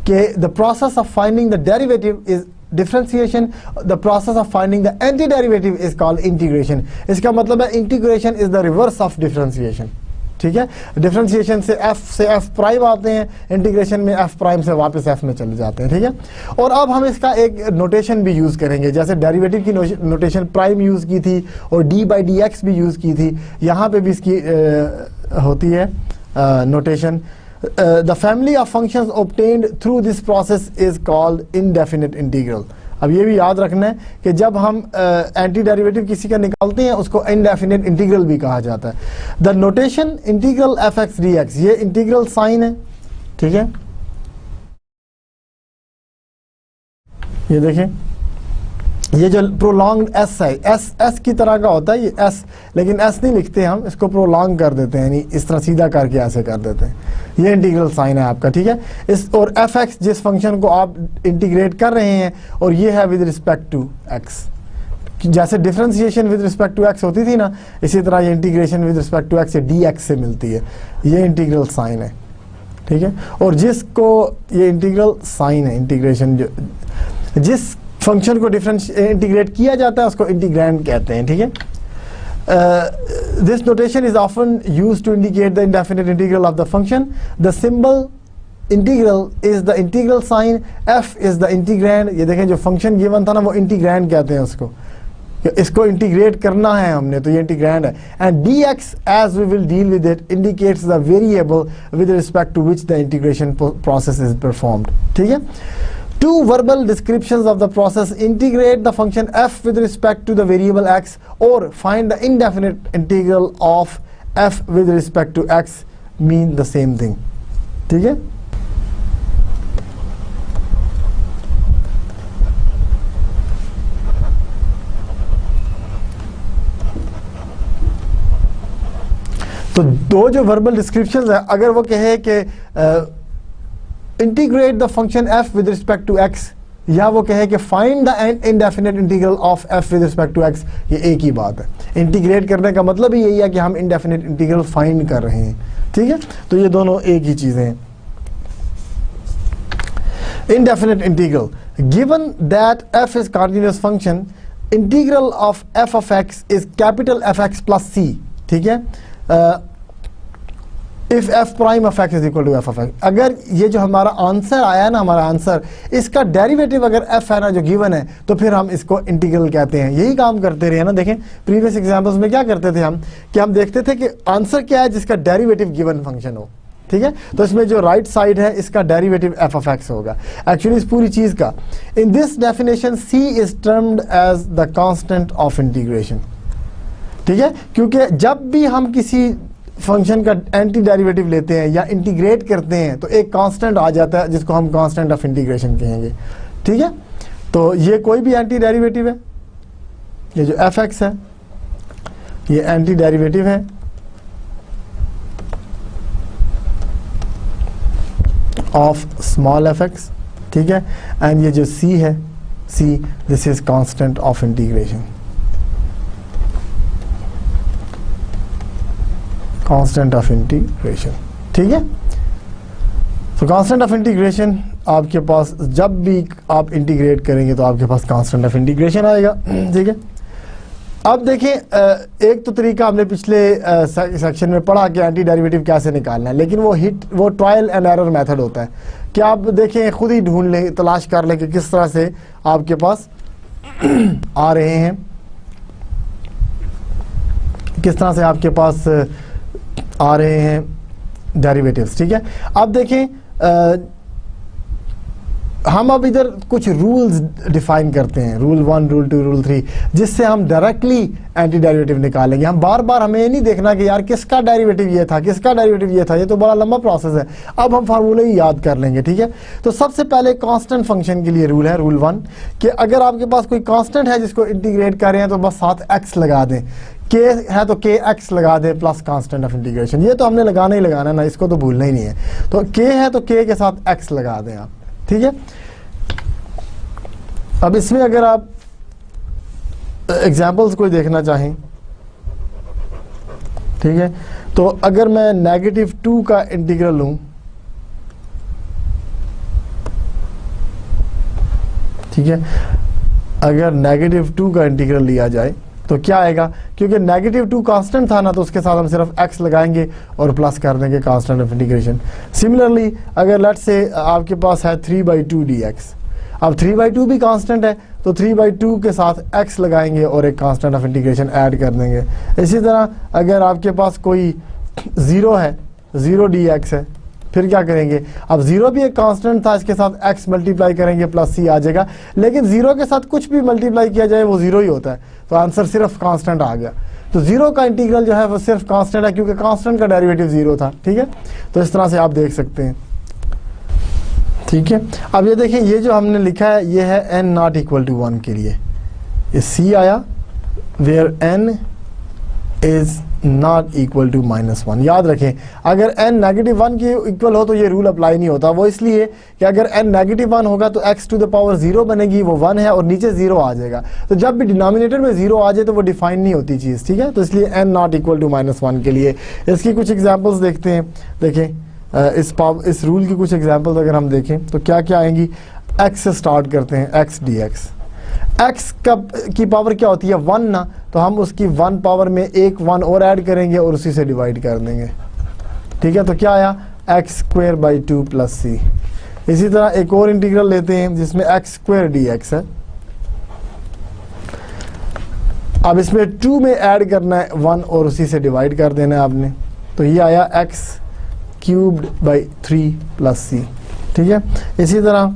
के the process of finding the derivative is differentiation. The process of finding the anti derivative is called integration. इसका मतलब है integration is the reverse of differentiation. ठीक है. डिफरेंशिएशन से f प्राइम आते हैं, इंटीग्रेशन में f प्राइम से वापस f में चले जाते हैं. ठीक है. और अब हम इसका एक नोटेशन भी यूज़ करेंगे. जैसे डेरिवेटिव की नोटेशन प्राइम यूज़ की थी और d बाई डी एक्स भी यूज़ की थी, यहाँ पे भी इसकी होती है notation. The family of functions obtained through this process is called indefinite integral. अब ये भी याद रखना है कि जब हम एंटी डेरिवेटिव किसी का निकालते हैं उसको इनडेफिनिट इंटीग्रल भी कहा जाता है. The notation integral F x d x, ये इंटीग्रल साइन है. ठीक है. ये देखें, ये जो प्रोलॉन्ग एस है, एस की तरह का होता है ये एस, लेकिन एस नहीं लिखते हम, इसको प्रोलॉन्ग कर देते हैं, यानी इस तरह सीधा करके ऐसे कर देते हैं. ये इंटीग्रल साइन है आपका. ठीक है. इस और एफ एक्स जिस फंक्शन को आप इंटीग्रेट कर रहे हैं और ये है विद रिस्पेक्ट टू एक्स. जैसे differentiation with respect to x होती थी ना, इसी तरह ये integration with respect to x d x से मिलती है. ये इंटीग्रल साइन है. ठीक है. और जिसको ये इंटीग्रल साइन है, इंटीग्रेशन जिस फंक्शन को इंटीग्रेट किया जाता है उसको इंटीग्रैंड कहते हैं. ठीक है. This notation is often used to indicate the indefinite integral of the function. The symbol integral is the integral sign, f is the integrand. ये देखें जो फंक्शन गिवन था ना वो इंटीग्रैंड कहते हैं उसको. इसको इंटीग्रेट करना है हमने तो ये इंटीग्रैंड है. And d x as we will deal with it indicates the variable with respect to which the integration process is performed. ठीक है. Two verbal descriptions of the process: integrate the function f with respect to the variable x, or find the indefinite integral of f with respect to x, mean the same thing. ठीक है. तो दो जो verbal descriptions है, अगर वो कहे कि integrate the function f with respect to x, या वो कहे कि find the indefinite integral of f with respect to x, ये एक ही बात है। इंटीग्रेट करने का मतलब ही यही है कि हम इनडेफिनेट इंटीग्रल फाइंड कर रहे हैं, ठीक है। तो ये दोनों एक ही चीजें हैं। Indefinite integral, given that f is continuous function, integral of f of x is capital Fx plus c, ठीक है। if f prime of x is equal to f of x, अगर ये जो हमारा आंसर आया ना, हमारा आंसर, इसका डेरिवेटिव अगर f है ना जो गिवन है, तो फिर हम इसको इंटीग्रल कहते हैं। यही काम करते रहे ना। देखें प्रीवियस एग्जांपल्स में क्या करते थे हम, कि हम देखते थे कि आंसर क्या है जिसका डेरिवेटिव गिवन फंक्शन हो, ठीक है। तो इसमें जो राइट साइड है इसका डेरिवेटिव f of x होगा एक्चुअली इस पूरी चीज का। In this definition c is termed as the constant of integration, ठीक है। क्योंकि जब भी हम किसी फंक्शन का एंटी डेरिवेटिव लेते हैं या इंटीग्रेट करते हैं तो एक कांस्टेंट आ जाता है जिसको हम कांस्टेंट ऑफ इंटीग्रेशन कहेंगे, ठीक है। तो ये कोई भी एंटी डेरिवेटिव है, ये जो fx है ये एंटी डेरिवेटिव है ऑफ स्मॉल fx, ठीक है। एंड ये जो c है, c this is constant of integration, constant of integration, ठीक है। तो कांस्टेंट ऑफ इंटीग्रेशन आपके पास जब भी आप इंटीग्रेट करेंगे तो आपके पास कांस्टेंट ऑफ इंटीग्रेशन आएगा, ठीक है। अब देखें एक तो तरीका हमने पिछले सेक्शन में पढ़ा कि एंटी डेरिवेटिव कैसे निकालना है, लेकिन वो ट्रायल एंड एरर मेथड होता है कि आप देखें खुद ही ढूंढ लें, तलाश कर लें कि किस तरह से आपके पास आ रहे हैं, किस तरह से आपके पास आ रहे हैं डेरिवेटिव्स, ठीक है। अब देखें हम अब इधर कुछ रूल्स डिफाइन करते हैं, रूल 1, रूल 2, रूल 3, जिससे हम डायरेक्टली एंटी डेरिवेटिव निकालेंगे। हम बार बार हमें नहीं देखना कि यार किसका डेरिवेटिव ये था, किसका डेरिवेटिव ये था, ये तो बड़ा लंबा प्रोसेस है। अब हम फार्मूले ही याद कर लेंगे, ठीक है। तो सबसे पहले कांस्टेंट फंक्शन के लिए रूल है, रूल 1, कि अगर आपके पास कोई कांस्टेंट है जिसको इंटीग्रेट कर रहे हैं तो बस साथ x लगा दें। k है तो k x लगा दें प्लस कांस्टेंट ऑफ इंटीग्रेशन, ये तो हमने लगाना ही लगाना ना, इसको तो भूलना ही नहीं है। तो k है तो k के साथ x लगा दें आप, ठीक है। अब इसमें अगर आप एग्जाम्पल्स कोई देखना चाहें, ठीक है, तो अगर मैं -2 का इंटीग्रल लूं, ठीक है, अगर -2 का इंटीग्रल लिया जाए तो क्या आएगा, क्योंकि -2 कांस्टेंट था ना, तो उसके साथ हम सिर्फ x लगाएंगे और प्लस कर देंगे कांस्टेंट ऑफ इंटीग्रेशन। सिमिलरली अगर लेट्स से आपके पास है 3/2 dx, अब 3/2 भी कांस्टेंट है तो 3/2 के साथ x लगाएंगे और एक कांस्टेंट ऑफ इंटीग्रेशन ऐड कर देंगे। इसी तरह अगर आपके पास कोई 0 है, 0 dx है, फिर क्या करेंगे, अब 0 भी एक कांस्टेंट था, इसके साथ x मल्टीप्लाई करेंगे प्लस c आ जाएगा, लेकिन 0 के साथ कुछ भी मल्टीप्लाई किया जाए वो 0 ही होता है, तो आंसर सिर्फ कांस्टेंट आ गया। तो 0 का इंटीग्रल जो है वो सिर्फ कांस्टेंट है क्योंकि कांस्टेंट का डेरिवेटिव 0 था, ठीक है। तो इस तरह से आप देख सकते हैं, ठीक है। अब ये देखें, ये जो हमने लिखा है ये है n not equal to 1 के लिए, ये c आया where n is not equal to -1। याद रखें अगर n -1 के इक्वल हो तो ये रूल अप्लाई नहीं होता, वो इसलिए कि अगर n -1 होगा तो x to the power 0 बनेगी, वो 1 है और नीचे 0 आ जाएगा, तो जब भी डिनोमिनेटर में 0 आ जाए तो वो डिफाइन नहीं होती चीज़, ठीक है। तो इसलिए n not equal to -1 के लिए इसकी कुछ एग्जाम्पल्स देखते हैं। देखें इस रूल की कुछ एग्जाम्पल्स अगर हम देखें तो क्या क्या आएंगी। x से स्टार्ट करते हैं, x dx, x की पावर क्या होती है 1 ना, तो हम उसकी 1 पावर में एक 1 और ऐड करेंगे और उसी से डिवाइड कर देंगे, ठीक है। तो क्या आया x² + c। इसी तरह एक और इंटीग्रल लेते हैं जिसमें x² dx है, अब इसमें 2 में ऐड करना है 1 और उसी से डिवाइड कर देना है आपने, तो ये आया x³ / 3 + c, ठीक है। इसी तरह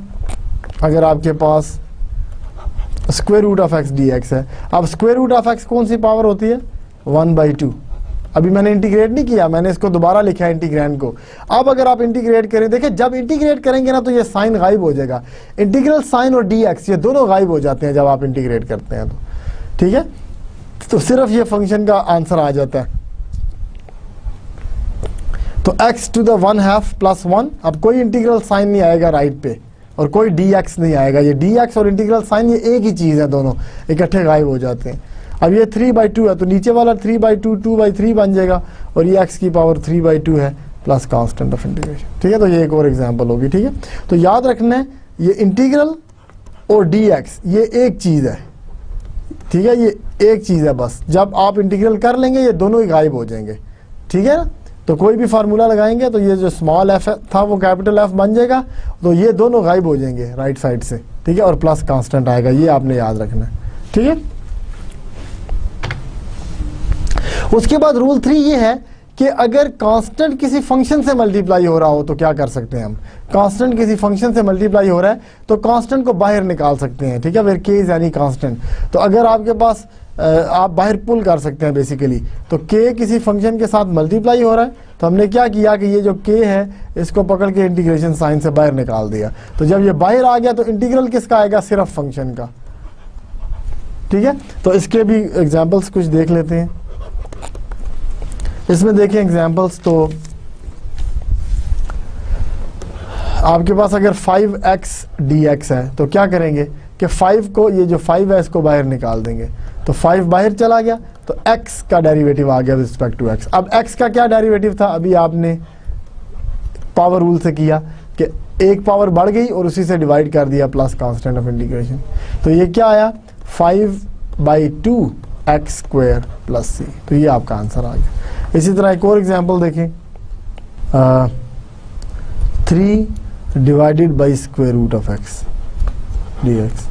अगर आपके पास √x dx है, अब √x कौन सी पावर होती है 1/2। अभी मैंने इंटीग्रेट नहीं किया, मैंने इसको दोबारा लिखा है इंटीग्रैंड को। अब अगर आप इंटीग्रेट करें, देखिए जब इंटीग्रेट करेंगे ना तो ये साइन गायब हो जाएगा, इंटीग्रल साइन और dx ये दोनों गायब हो जाते हैं जब आप इंटीग्रेट करते हैं, तो ठीक है। तो सिर्फ ये फंक्शन का आंसर आ जाता है। तो x टू द 1/2 प्लस 1, अब कोई इंटीग्रल साइन नहीं आएगा राइट पे और कोई dx नहीं आएगा, ये dx और इंटीग्रल साइन ये एक ही चीज़ है, दोनों इकट्ठे गायब हो जाते हैं। अब ये 3/2 है तो नीचे वाला 3/2 2/3 बन जाएगा और ये x की पावर 3/2 है प्लस कांस्टेंट ऑफ इंटीग्रेशन। ठीक है, तो ये एक और एग्जांपल होगी। ठीक है, तो याद रखना है ये इंटीग्रल और dx ये एक चीज़ है। ठीक है, ये एक चीज़ है बस, जब आप इंटीग्रल कर लेंगे ये दोनों ही गायब हो जाएंगे। ठीक है ना, तो कोई भी फार्मूला लगाएंगे तो ये जो स्मॉल f था वो कैपिटल F बन जाएगा, तो ये दोनों गायब हो जाएंगे राइट साइड से। ठीक है, और प्लस कांस्टेंट आएगा, ये आपने याद रखना है। ठीक है, उसके बाद रूल 3 ये है कि अगर कांस्टेंट किसी फंक्शन से मल्टीप्लाई हो रहा हो तो क्या कर सकते हैं हम। कांस्टेंट किसी फंक्शन से मल्टीप्लाई हो रहा है तो कांस्टेंट को बाहर निकाल सकते हैं। ठीक है, where k is any constant, तो अगर आपके पास आप बाहर पुल कर सकते हैं बेसिकली, तो k किसी फंक्शन के साथ मल्टीप्लाई हो रहा है तो हमने क्या किया कि ये जो k है इसको पकड़ के इंटीग्रेशन साइन से बाहर निकाल दिया। तो जब ये बाहर आ गया तो इंटीग्रल किसका आएगा, सिर्फ फंक्शन का। ठीक है, तो इसके भी एग्जाम्पल्स कुछ देख लेते हैं। इसमें देखें एग्जाम्पल्स, तो आपके पास अगर 5x dx है तो क्या करेंगे कि 5 को, ये जो 5 है इसको बाहर निकाल देंगे, तो 5 बाहर चला गया तो x का डेरिवेटिव आ गया विद रिस्पेक्ट टू x। अब x का क्या डेरिवेटिव था, अभी आपने पावर रूल से किया कि एक पावर बढ़ गई और उसी से डिवाइड कर दिया प्लस कांस्टेंट ऑफ इंटीग्रेशन, तो ये क्या आया 5/2 x² प्लस c, तो ये आपका आंसर आ गया। इसी तरह एक और एग्जांपल देखें, 3 divided by square root of x dx।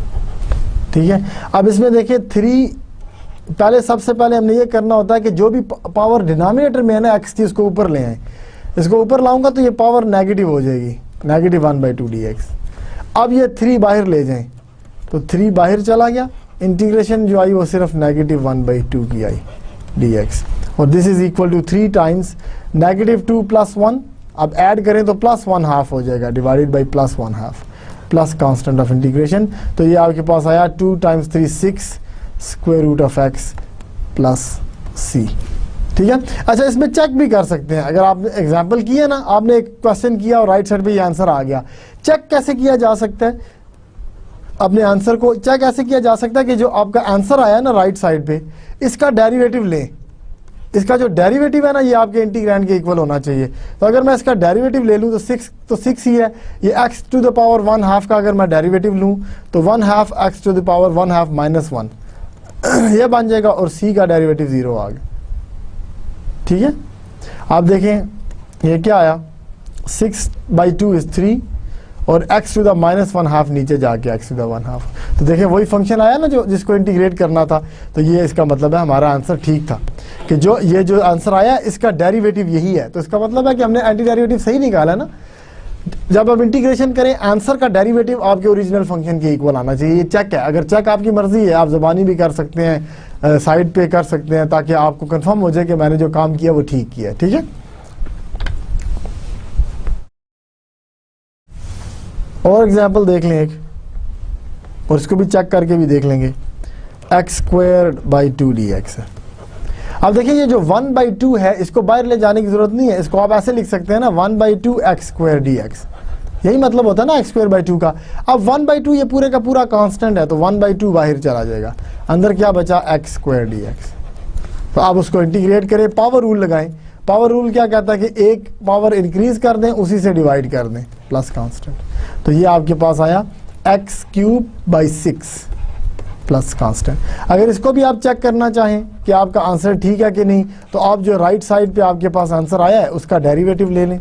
ठीक है, अब इसमें देखिए 3, पहले सबसे पहले हमने ये करना होता है कि जो भी पावर डिनोमिनेटर में है ना x की उसको ऊपर ले आए। इसको ऊपर लाऊंगा तो ये पावर नेगेटिव हो जाएगी, -1/2 dx। अब ये 3 बाहर ले जाएं तो 3 बाहर चला गया, इंटीग्रेशन जो आई वो सिर्फ -1/2 की आई dx, और this is equal to 3 times -2 plus 1, अब ऐड करें तो +1/2 हो जाएगा divided by +1/2 plus constant of integration, तो ये आपके पास आया 2 times 3 6 square root of x plus c। ठीक है, अच्छा इसमें चेक भी कर सकते हैं, अगर आपने एग्जाम्पल किया ना, आपने एक क्वेश्चन किया और राइट साइड पे ये आंसर आ गया, चेक कैसे किया जा सकता है, अपने आंसर को चेक ऐसे किया जा सकता है कि जो आपका आंसर आया ना राइट साइड पे, इसका डेरिवेटिव लें, इसका जो डेरिवेटिव है ना ये आपके इंटीग्रैंड के इक्वल होना चाहिए। तो अगर मैं इसका डेरिवेटिव ले लूँ तो 6 ही है, ये x टू द पावर 1/2 का अगर मैं डेरिवेटिव लूँ तो 1/2 x to the power 1/2 minus 1 ये बन जाएगा, और c का डेरिवेटिव 0 आ गया। ठीक है, आप देखें ये क्या आया, 6/2 इज 3 और x टू द -1/2 नीचे जाके x टू द 1/2, तो देखिए वही फंक्शन आया ना जो जिसको इंटीग्रेट करना था। तो ये इसका मतलब है हमारा आंसर ठीक था कि जो ये जो आंसर आया इसका डेरिवेटिव यही है, तो इसका मतलब है कि हमने एंटी डेरिवेटिव सही निकाला ना। जब आप इंटीग्रेशन करें आंसर का डेरिवेटिव आपके ओरिजिनल फंक्शन के इक्वल आना चाहिए, ये चेक है। अगर चेक आपकी मर्जी है आप ज़बानी भी कर सकते हैं, साइड पे कर सकते हैं, ताकि आपको कंफर्म हो जाए कि मैंने जो काम किया वो ठीक किया। ठीक है, और एग्जाम्पल देख लें एक, और इसको भी चेक करके भी देख लेंगे, x² 2 dx है। अब देखिए ये जो 1/2 है इसको बाहर ले जाने की जरूरत नहीं है, इसको आप ऐसे लिख सकते हैं ना 1/2 x² dx, यही मतलब होता है ना x²/2 का। अब 1/2 ये पूरे का पूरा कांस्टेंट है तो 1/2 बाहर चला जाएगा, अंदर क्या बचा x² dx। तो आप उसको इंटीग्रेट करें, पावर रूल लगाएं। पावर रूल क्या कहता है कि एक पावर इंक्रीज कर दें उसी से डिवाइड कर दें प्लस कांस्टेंट, तो ये आपके पास आया x³ 6 प्लस कांस्टेंट। अगर इसको भी आप चेक करना चाहें कि आपका आंसर ठीक है कि नहीं, तो आप जो राइट साइड पे आपके पास आंसर आया है उसका डेरिवेटिव ले लें।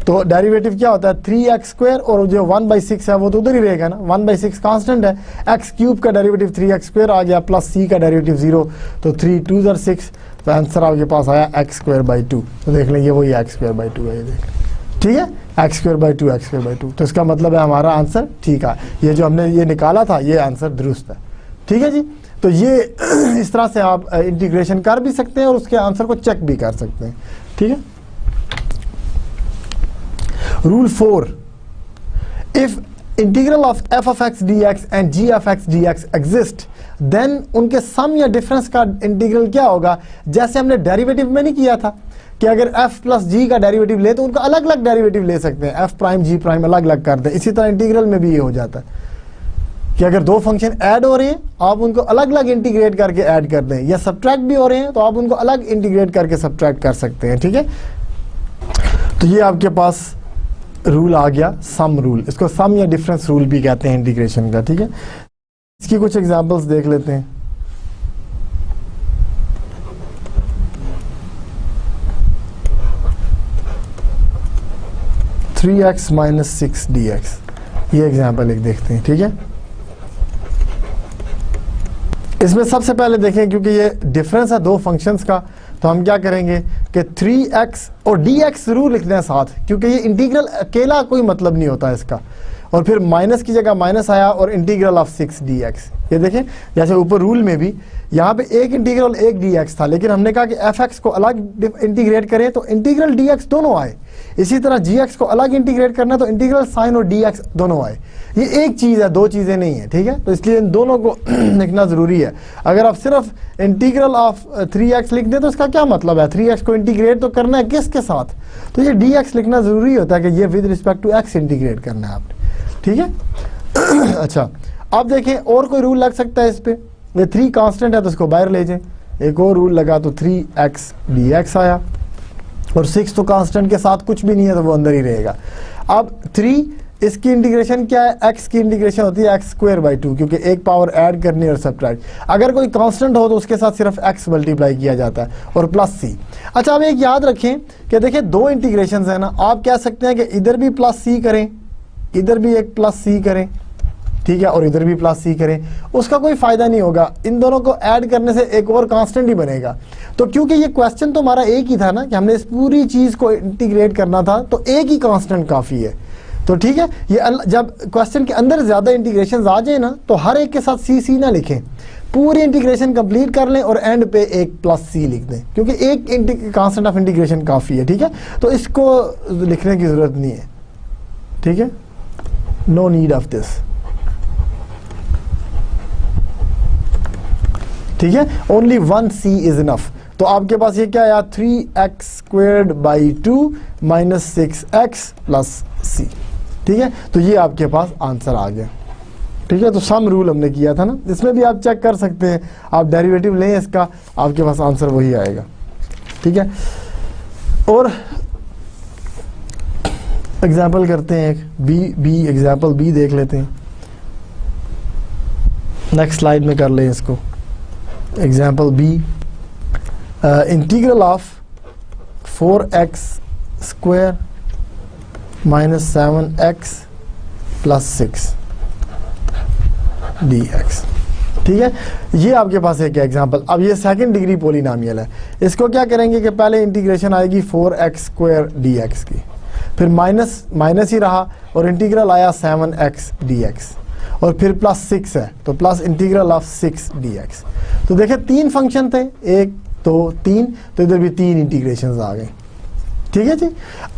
तो डेरिवेटिव क्या होता है 3x² और जो 1/6 है वो तो उधर ही रहेगा ना, 1/6 कांस्टेंट है, x³ का डेरिवेटिव 3x² आ गया प्लस c का डेरिवेटिव 0, तो 3 2 are 6, तो आंसर आपके पास आया x²/2। तो देख लें ये वही x²/2 है, ये देख लें। ठीक है, x²/2 तो इसका मतलब है हमारा आंसर ठीक है, ये जो हमने ये निकाला था ये आंसर दुरुस्त है। ठीक है जी, तो ये इस तरह से आप इंटीग्रेशन कर भी सकते हैं और उसके आंसर को चेक भी कर सकते हैं। ठीक है, rule 4, if integral of f of x dx and g of x dx exist, then उनके सम या डिफरेंस का इंटीग्रल क्या होगा। जैसे हमने डेरिवेटिव में नहीं किया था कि अगर f प्लस जी का डेरिवेटिव ले तो उनका अलग अलग डेरिवेटिव ले सकते हैं, f प्राइम जी प्राइम अलग अलग कर दें। इसी तरह इंटीग्रल में भी ये हो जाता है कि अगर दो फंक्शन ऐड हो रहे हैं आप उनको अलग अलग इंटीग्रेट करके ऐड कर दें, या सब्ट्रैक्ट भी हो रहे हैं तो आप उनको अलग इंटीग्रेट करके सब्ट्रैक्ट कर सकते हैं। ठीक है, तो ये आपके पास रूल आ गया, सम रूल। इसको सम या डिफरेंस रूल भी कहते हैं इंटीग्रेशन का। ठीक है, इसकी कुछ एग्जांपल्स देख लेते हैं। Three x minus six D x, ये एग्जाम्पल एक देखते हैं। ठीक है, इसमें सबसे पहले देखें, क्योंकि ये डिफरेंस है दो फंक्शंस का, तो हम क्या करेंगे कि 3x और dx जरूर लिखना है साथ, क्योंकि ये इंटीग्रल अकेला कोई मतलब नहीं होता इसका। और फिर माइनस की जगह माइनस आया और इंटीग्रल ऑफ 6 dx। ये देखें, जैसे ऊपर रूल में भी यहाँ पे एक इंटीग्रल एक dx था, लेकिन हमने कहा कि fx को अलग इंटीग्रेट करें तो इंटीग्रल dx दोनों आए। इसी तरह gx को अलग इंटीग्रेट करना तो इंटीग्रल साइन और dx दोनों आए। ये एक चीज़ है, दो चीज़ें नहीं है। ठीक है, तो इसलिए इन दोनों को लिखना ज़रूरी है। अगर आप सिर्फ इंटीग्रल ऑफ 3x लिख दें तो इसका क्या मतलब है, 3x को इंटीग्रेट तो करना है किसके साथ, तो ये dx लिखना ज़रूरी होता है कि ये with respect to x integrate करना है आपने। ठीक है अच्छा, अब देखें और कोई रूल लग सकता है इस पे। ये 3 कांस्टेंट है तो इसको बाहर ले जाएं, एक और रूल लगा तो 3x dx आया, और 6 तो कांस्टेंट के साथ कुछ भी नहीं है तो वो अंदर ही रहेगा। अब 3 इसकी इंटीग्रेशन क्या है, x की इंटीग्रेशन होती है x स्क्वायर बाई 2, क्योंकि एक पावर ऐड करनी और सब्ट्रैक्ट। अगर कोई कांस्टेंट हो तो उसके साथ सिर्फ x मल्टीप्लाई किया जाता है और प्लस c। अच्छा, अब एक याद रखें कि देखिए दो इंटीग्रेशन है ना, आप कह सकते हैं कि इधर भी प्लस c करें, इधर भी एक प्लस c करें, ठीक है, और इधर भी प्लस c करें, उसका कोई फायदा नहीं होगा। इन दोनों को ऐड करने से एक और कांस्टेंट ही बनेगा। तो क्योंकि ये क्वेश्चन तो हमारा एक ही था ना कि हमने इस पूरी चीज को इंटीग्रेट करना था, तो एक ही कांस्टेंट काफी है। तो ठीक है, ये जब क्वेश्चन के अंदर ज्यादा इंटीग्रेशन आ जाए ना तो हर एक के साथ सी ना लिखें, पूरी इंटीग्रेशन कंप्लीट कर लें और एंड पे एक प्लस सी लिख दें, क्योंकि एक कांस्टेंट ऑफ इंटीग्रेशन काफी है। ठीक है, तो इसको लिखने की जरूरत नहीं है। ठीक है, नो नीड ऑफ दिस। ठीक है, ओनली 1 c इज इनफ। तो आपके पास ये क्या आया, 3x squared by 2 minus 6x plus c। ठीक है, तो ये आपके पास आंसर आ गया। ठीक है, तो सम रूल हमने किया था ना, इसमें भी आप चेक कर सकते हैं, आप डेरिवेटिव लें इसका, आपके पास आंसर वही आएगा। ठीक है, और एग्जाम्पल करते हैं एक बी एग्जाम्पल बी देख लेते हैं, नेक्स्ट स्लाइड में कर लें इसको। Example B, integral of 4x square minus 7x plus 6 dx। ठीक है, ये आपके पास एक एग्जाम्पल। अब ये सेकंड डिग्री पोलिनोमियल है, इसको क्या करेंगे कि पहले इंटीग्रेशन आएगी 4x स्क्वायर dx की, फिर माइनस ही रहा और इंटीग्रल आया 7x dx, और फिर प्लस 6 है तो प्लस इंटीग्रल ऑफ 6 dx। तो देखिए 3 फंक्शन थे, 1 2 3, तो इधर भी 3 इंटीग्रेशंस आ गए। ठीक है जी,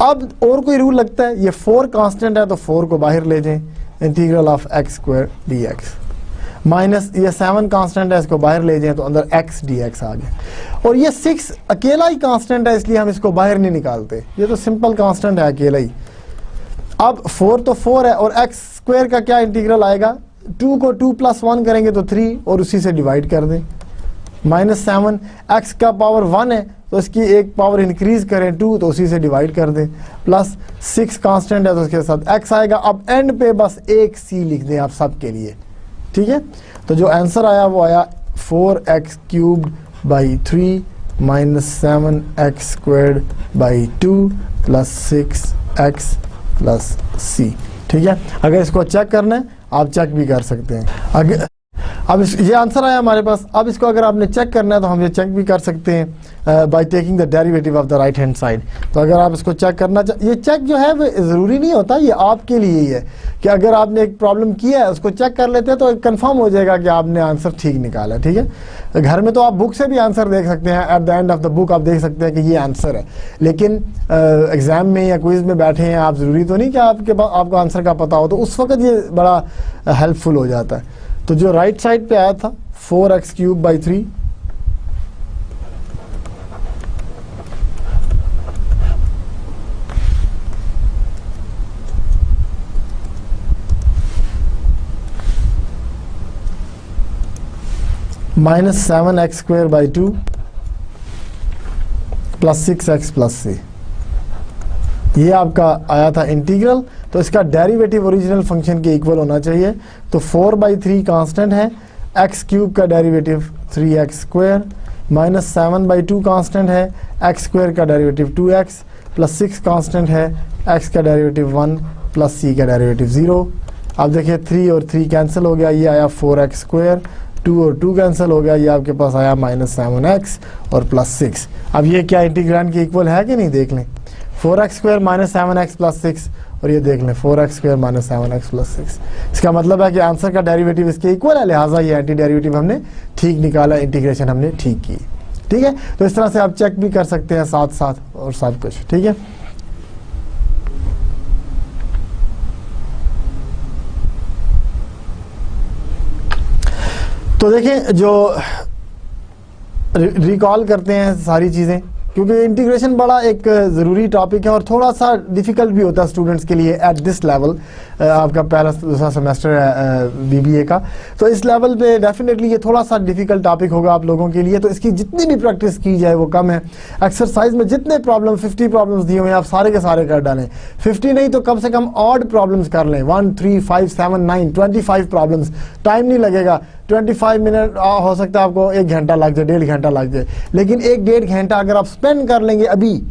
अब और कोई रूल लगता है, ये 4 कांस्टेंट है तो 4 को बाहर ले जाएं, integral of x square dx, minus ये 7 कांस्टेंट है, इसको बाहर ले जाएं तो अंदर x dx आ गया। और ये 6 अकेला ही कांस्टेंट है, इसलिए हम इसको बाहर नहीं निकालते, ये तो सिंपल कांस्टेंट है अकेला ही। अब 4 तो 4 है और x स्क्वायर का क्या इंटीग्रल आएगा, 2 को 2 प्लस 1 करेंगे तो 3 और उसी से डिवाइड कर दें, माइनस 7 x का पावर 1 है तो इसकी एक पावर इंक्रीज करें 2 तो उसी से डिवाइड कर दें, प्लस 6 कांस्टेंट है तो उसके साथ x आएगा। अब एंड पे बस एक c लिख दें आप सब के लिए। ठीक है, तो जो आंसर आया वो आया 4x cubed by 3 minus 7x squared by 2 plus 6x plus c। ठीक है, अगर इसको चेक करना है आप चेक भी कर सकते हैं। अगर अब ये आंसर आया हमारे पास, अब इसको अगर आपने चेक करना है तो हम ये चेक भी कर सकते हैं by taking the derivative of the right hand side. तो अगर आप इसको चेक करना ये चेक जो है वो ज़रूरी नहीं होता, ये आपके लिए ही है कि अगर आपने एक प्रॉब्लम किया है उसको चेक कर लेते हैं तो कंफर्म हो जाएगा कि आपने आंसर ठीक निकाला। ठीक है, घर में तो आप बुक से भी आंसर देख सकते हैं, at the end of the book आप देख सकते हैं कि ये आंसर है, लेकिन एग्जाम में या क्विज में बैठे हैं आप, ज़रूरी तो नहीं कि आपको आंसर का पता हो, तो उस वक्त ये बड़ा हेल्पफुल हो जाता है। तो जो राइट साइड पे आया था 4x cube by 3 -7x² 2 plus 6x plus c, ये आपका आया था इंटीग्रल। तो इसका डेरिवेटिव ओरिजिनल फंक्शन के इक्वल होना चाहिए। तो 4/3 कांस्टेंट है, x³ का डेरिवेटिव 3x² -7/2 कांस्टेंट है, x² का डेरिवेटिव 2x प्लस 6 कांस्टेंट है, x का डेरिवेटिव 1 प्लस c का डेरिवेटिव 0। अब देखिए 3 और 3 कैंसिल हो गया, ये आया 4x², 2 और 2 कैंसिल हो गया, ये आपके पास आया -7x और प्लस 6। अब ये क्या इंटीग्रांड के इक्वल है कि नहीं, देख लें। 4x² -7x प्लस 6 और ये देख लें 4x² -7x प्लस 6। इसका मतलब है कि आंसर का डेरिवेटिव इसके इक्वल है, लिहाजा ये एंटी डेरिवेटिव हमने ठीक निकाला, इंटीग्रेशन हमने ठीक की। ठीक है, तो इस तरह से आप चेक भी कर सकते हैं साथ साथ और सब कुछ। ठीक है, तो देखिए जो रिकॉल करते हैं सारी चीज़ें, क्योंकि इंटीग्रेशन बड़ा एक ज़रूरी टॉपिक है और थोड़ा सा डिफ़िकल्ट भी होता है स्टूडेंट्स के लिए एट दिस लेवल। आपका पहला दूसरा सेमेस्टर है बीबीए का, तो इस लेवल पे डेफिनेटली ये थोड़ा सा डिफ़िकल्ट टॉपिक होगा आप लोगों के लिए। तो इसकी जितनी भी प्रैक्टिस की जाए वो कम है। एक्सरसाइज में जितने प्रॉब्लम 50 प्रॉब्लम्स दिए हुए हैं आप सारे के सारे कर डालें। 50 नहीं तो कम से कम ऑड प्रॉब्लम्स कर लें, 1 3 5 7 9 25 प्रॉब्लम्स। टाइम नहीं लगेगा, 25 मिनट हो सकता है आपको 1 घंटा लग जाए, 1.5 घंटा लग जाए, लेकिन 1-1.5 घंटा अगर आप स्पेंड कर लेंगे अभी,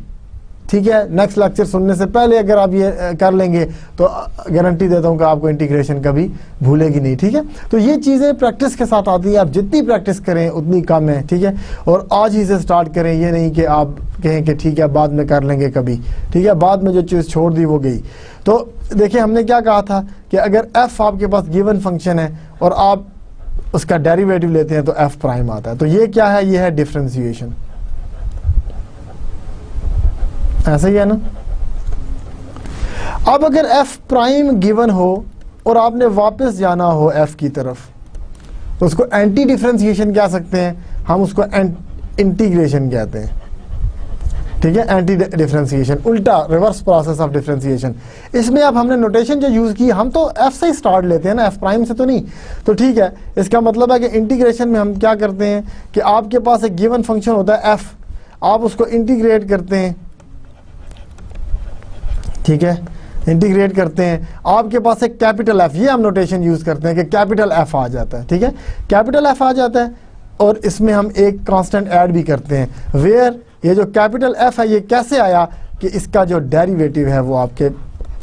ठीक है, नेक्स्ट लेक्चर सुनने से पहले अगर आप ये कर लेंगे तो गारंटी देता हूँ कि आपको इंटीग्रेशन कभी भूलेगी नहीं। ठीक है, तो ये चीज़ें प्रैक्टिस के साथ आती है, आप जितनी प्रैक्टिस करें उतनी कम है। ठीक है, और आज ही से स्टार्ट करें, ये नहीं कि आप कहें कि ठीक है बाद में कर लेंगे कभी। ठीक है, बाद में जो चीज़ छोड़ दी वो गई। तो देखिए हमने क्या कहा था कि अगर f आपके पास गिवन फंक्शन है और आप उसका डेरिवेटिव लेते हैं तो f प्राइम आता है। तो ये क्या है, ये है डिफरेंशिएशन, ऐसा ही है ना। अब अगर f प्राइम गिवन हो और आपने वापस जाना हो f की तरफ, तो उसको एंटी डिफरेंशिएशन कह सकते हैं, हम उसको इंटीग्रेशन कहते हैं। ठीक है, एंटी डिफरेंशिएशन, उल्टा रिवर्स प्रोसेस ऑफ डिफरेंशिएशन। इसमें अब हमने नोटेशन जो यूज की, हम तो f से ही स्टार्ट लेते हैं ना, f प्राइम से तो नहीं। तो ठीक है, इसका मतलब है कि इंटीग्रेशन में हम क्या करते हैं कि आपके पास एक गिवन फंक्शन होता है f, आप उसको इंटीग्रेट करते हैं। ठीक है, इंटीग्रेट करते हैं, आपके पास एक कैपिटल F, ये हम नोटेशन यूज करते हैं कि कैपिटल F आ जाता है। ठीक है, कैपिटल F आ जाता है और इसमें हम एक कांस्टेंट ऐड भी करते हैं। वेयर ये जो कैपिटल F है ये कैसे आया कि इसका जो डेरिवेटिव है वो आपके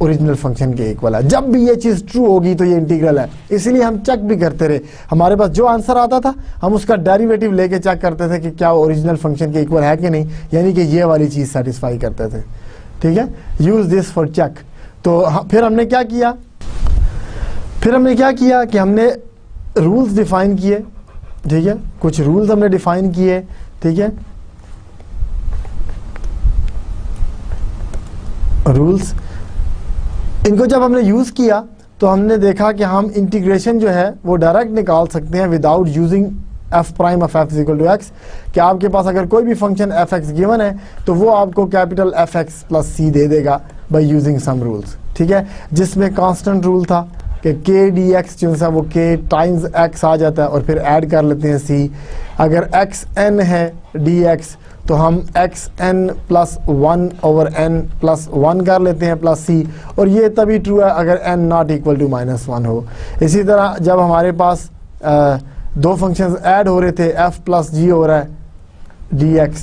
ओरिजिनल फंक्शन के इक्वल है। जब भी ये चीज़ ट्रू होगी तो ये इंटीग्रल है, इसीलिए हम चेक भी करते रहे। हमारे पास जो आंसर आता था हम उसका डेरिवेटिव लेके चेक करते थे कि क्या ओरिजिनल फंक्शन के इक्वल है कि नहीं, यानी कि ये वाली चीज़ सेटिस्फाई करते थे। ठीक है, यूज दिस फॉर चेक। तो फिर हमने क्या किया, कि हमने रूल्स डिफाइन किए। ठीक है, कुछ रूल्स हमने डिफाइन किए। ठीक है, रूल्स, इनको जब हमने यूज किया तो हमने देखा कि हम इंटीग्रेशन जो है वो डायरेक्ट निकाल सकते हैं without using f prime of f equal to x। कि आपके पास अगर कोई भी फंक्शन fx गिवन है तो वो आपको कैपिटल fx प्लस c दे देगा बाय यूजिंग सम रूल्स। ठीक है, जिसमें कांस्टेंट रूल था कि k dx जो सा वो k टाइम्स x आ जाता है और फिर ऐड कर लेते हैं c। अगर x n है dx तो हम x n plus 1 over n plus 1 कर लेते हैं प्लस c, और ये तभी ट्रू है अगर n नॉट इक्वल टू -1 हो। इसी तरह जब हमारे पास दो फंक्शंस ऐड हो रहे थे, f प्लस g हो रहा है dx,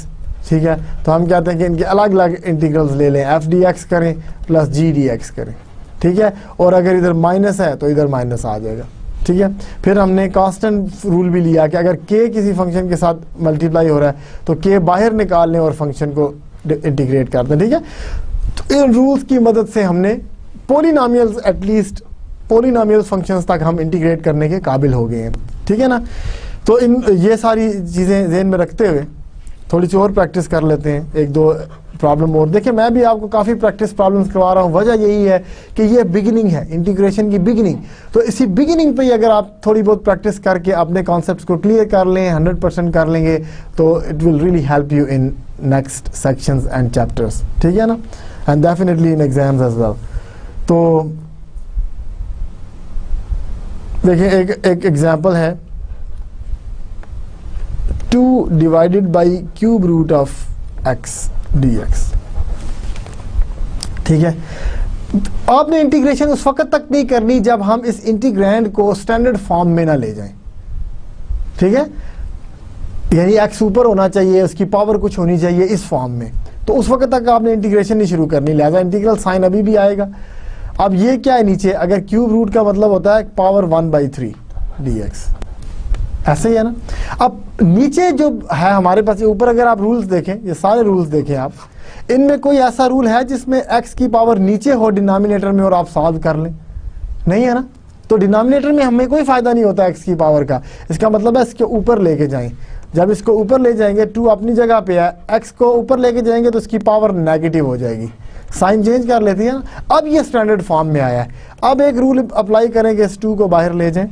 ठीक है, तो हम कहते हैं कि इनके अलग अलग इंटीग्रल्स ले लें, f dx करें प्लस g dx करें। ठीक है, और अगर इधर माइनस है तो इधर माइनस आ जाएगा। ठीक है, फिर हमने कांस्टेंट रूल भी लिया कि अगर k किसी फंक्शन के साथ मल्टीप्लाई हो रहा है तो k बाहर निकाल लें और फंक्शन को इंटीग्रेट कर दें। ठीक है, तो इन रूल्स की मदद से हमने पोलिनोमियल्स, एटलीस्ट पोलिनोमियल फंक्शंस तक हम इंटीग्रेट करने के काबिल हो गए हैं। ठीक है ना, तो ये सारी चीज़ें ज़हन में रखते हुए थोड़ी सी और प्रैक्टिस कर लेते हैं, एक दो प्रॉब्लम और। देखिए मैं भी आपको काफ़ी प्रैक्टिस प्रॉब्लम्स करवा रहा हूँ, वजह यही है कि ये बिगिनिंग है, इंटीग्रेशन की बिगिनिंग। तो इसी बिगिनिंग पे ही अगर आप थोड़ी बहुत प्रैक्टिस करके अपने कॉन्सेप्ट्स को क्लियर कर लें, 100% कर लेंगे, तो it will really help you in next sections and chapters. ठीक है ना, and definitely in exams as well. तो देखिए एक एग्जाम्पल है 2 divided by cube root of x d x. ठीक है, आपने इंटीग्रेशन उस वक्त तक नहीं करनी जब हम इस इंटीग्रैंड को स्टैंडर्ड फॉर्म में ना ले जाएं। ठीक है, यानी एक्स ऊपर होना चाहिए, उसकी पावर कुछ होनी चाहिए इस फॉर्म में, तो उस वक्त तक आपने इंटीग्रेशन नहीं शुरू करनी, लिहाजा इंटीग्रल साइन अभी भी आएगा। अब ये क्या है नीचे, अगर क्यूब रूट का मतलब होता है पावर 1/3 dx, ऐसे ही है ना। अब नीचे जो है हमारे पास, ऊपर अगर आप रूल्स देखें, ये सारे रूल्स देखें आप, इनमें कोई ऐसा रूल है जिसमें x की पावर नीचे हो डिनोमिनेटर में और आप सॉल्व कर लें? नहीं है ना। तो डिनोमिनेटर में हमें कोई फायदा नहीं होता x की पावर का, इसका मतलब है इसके ऊपर लेके जाएं। जब इसको ऊपर ले जाएंगे 2 अपनी जगह पे है, x को ऊपर लेके जाएंगे तो इसकी पावर नेगेटिव हो जाएगी, साइन चेंज कर लेती है ना। अब ये स्टैंडर्ड फॉर्म में आया है। अब एक रूल अप्लाई करेंगे, इस 2 को बाहर ले जाएं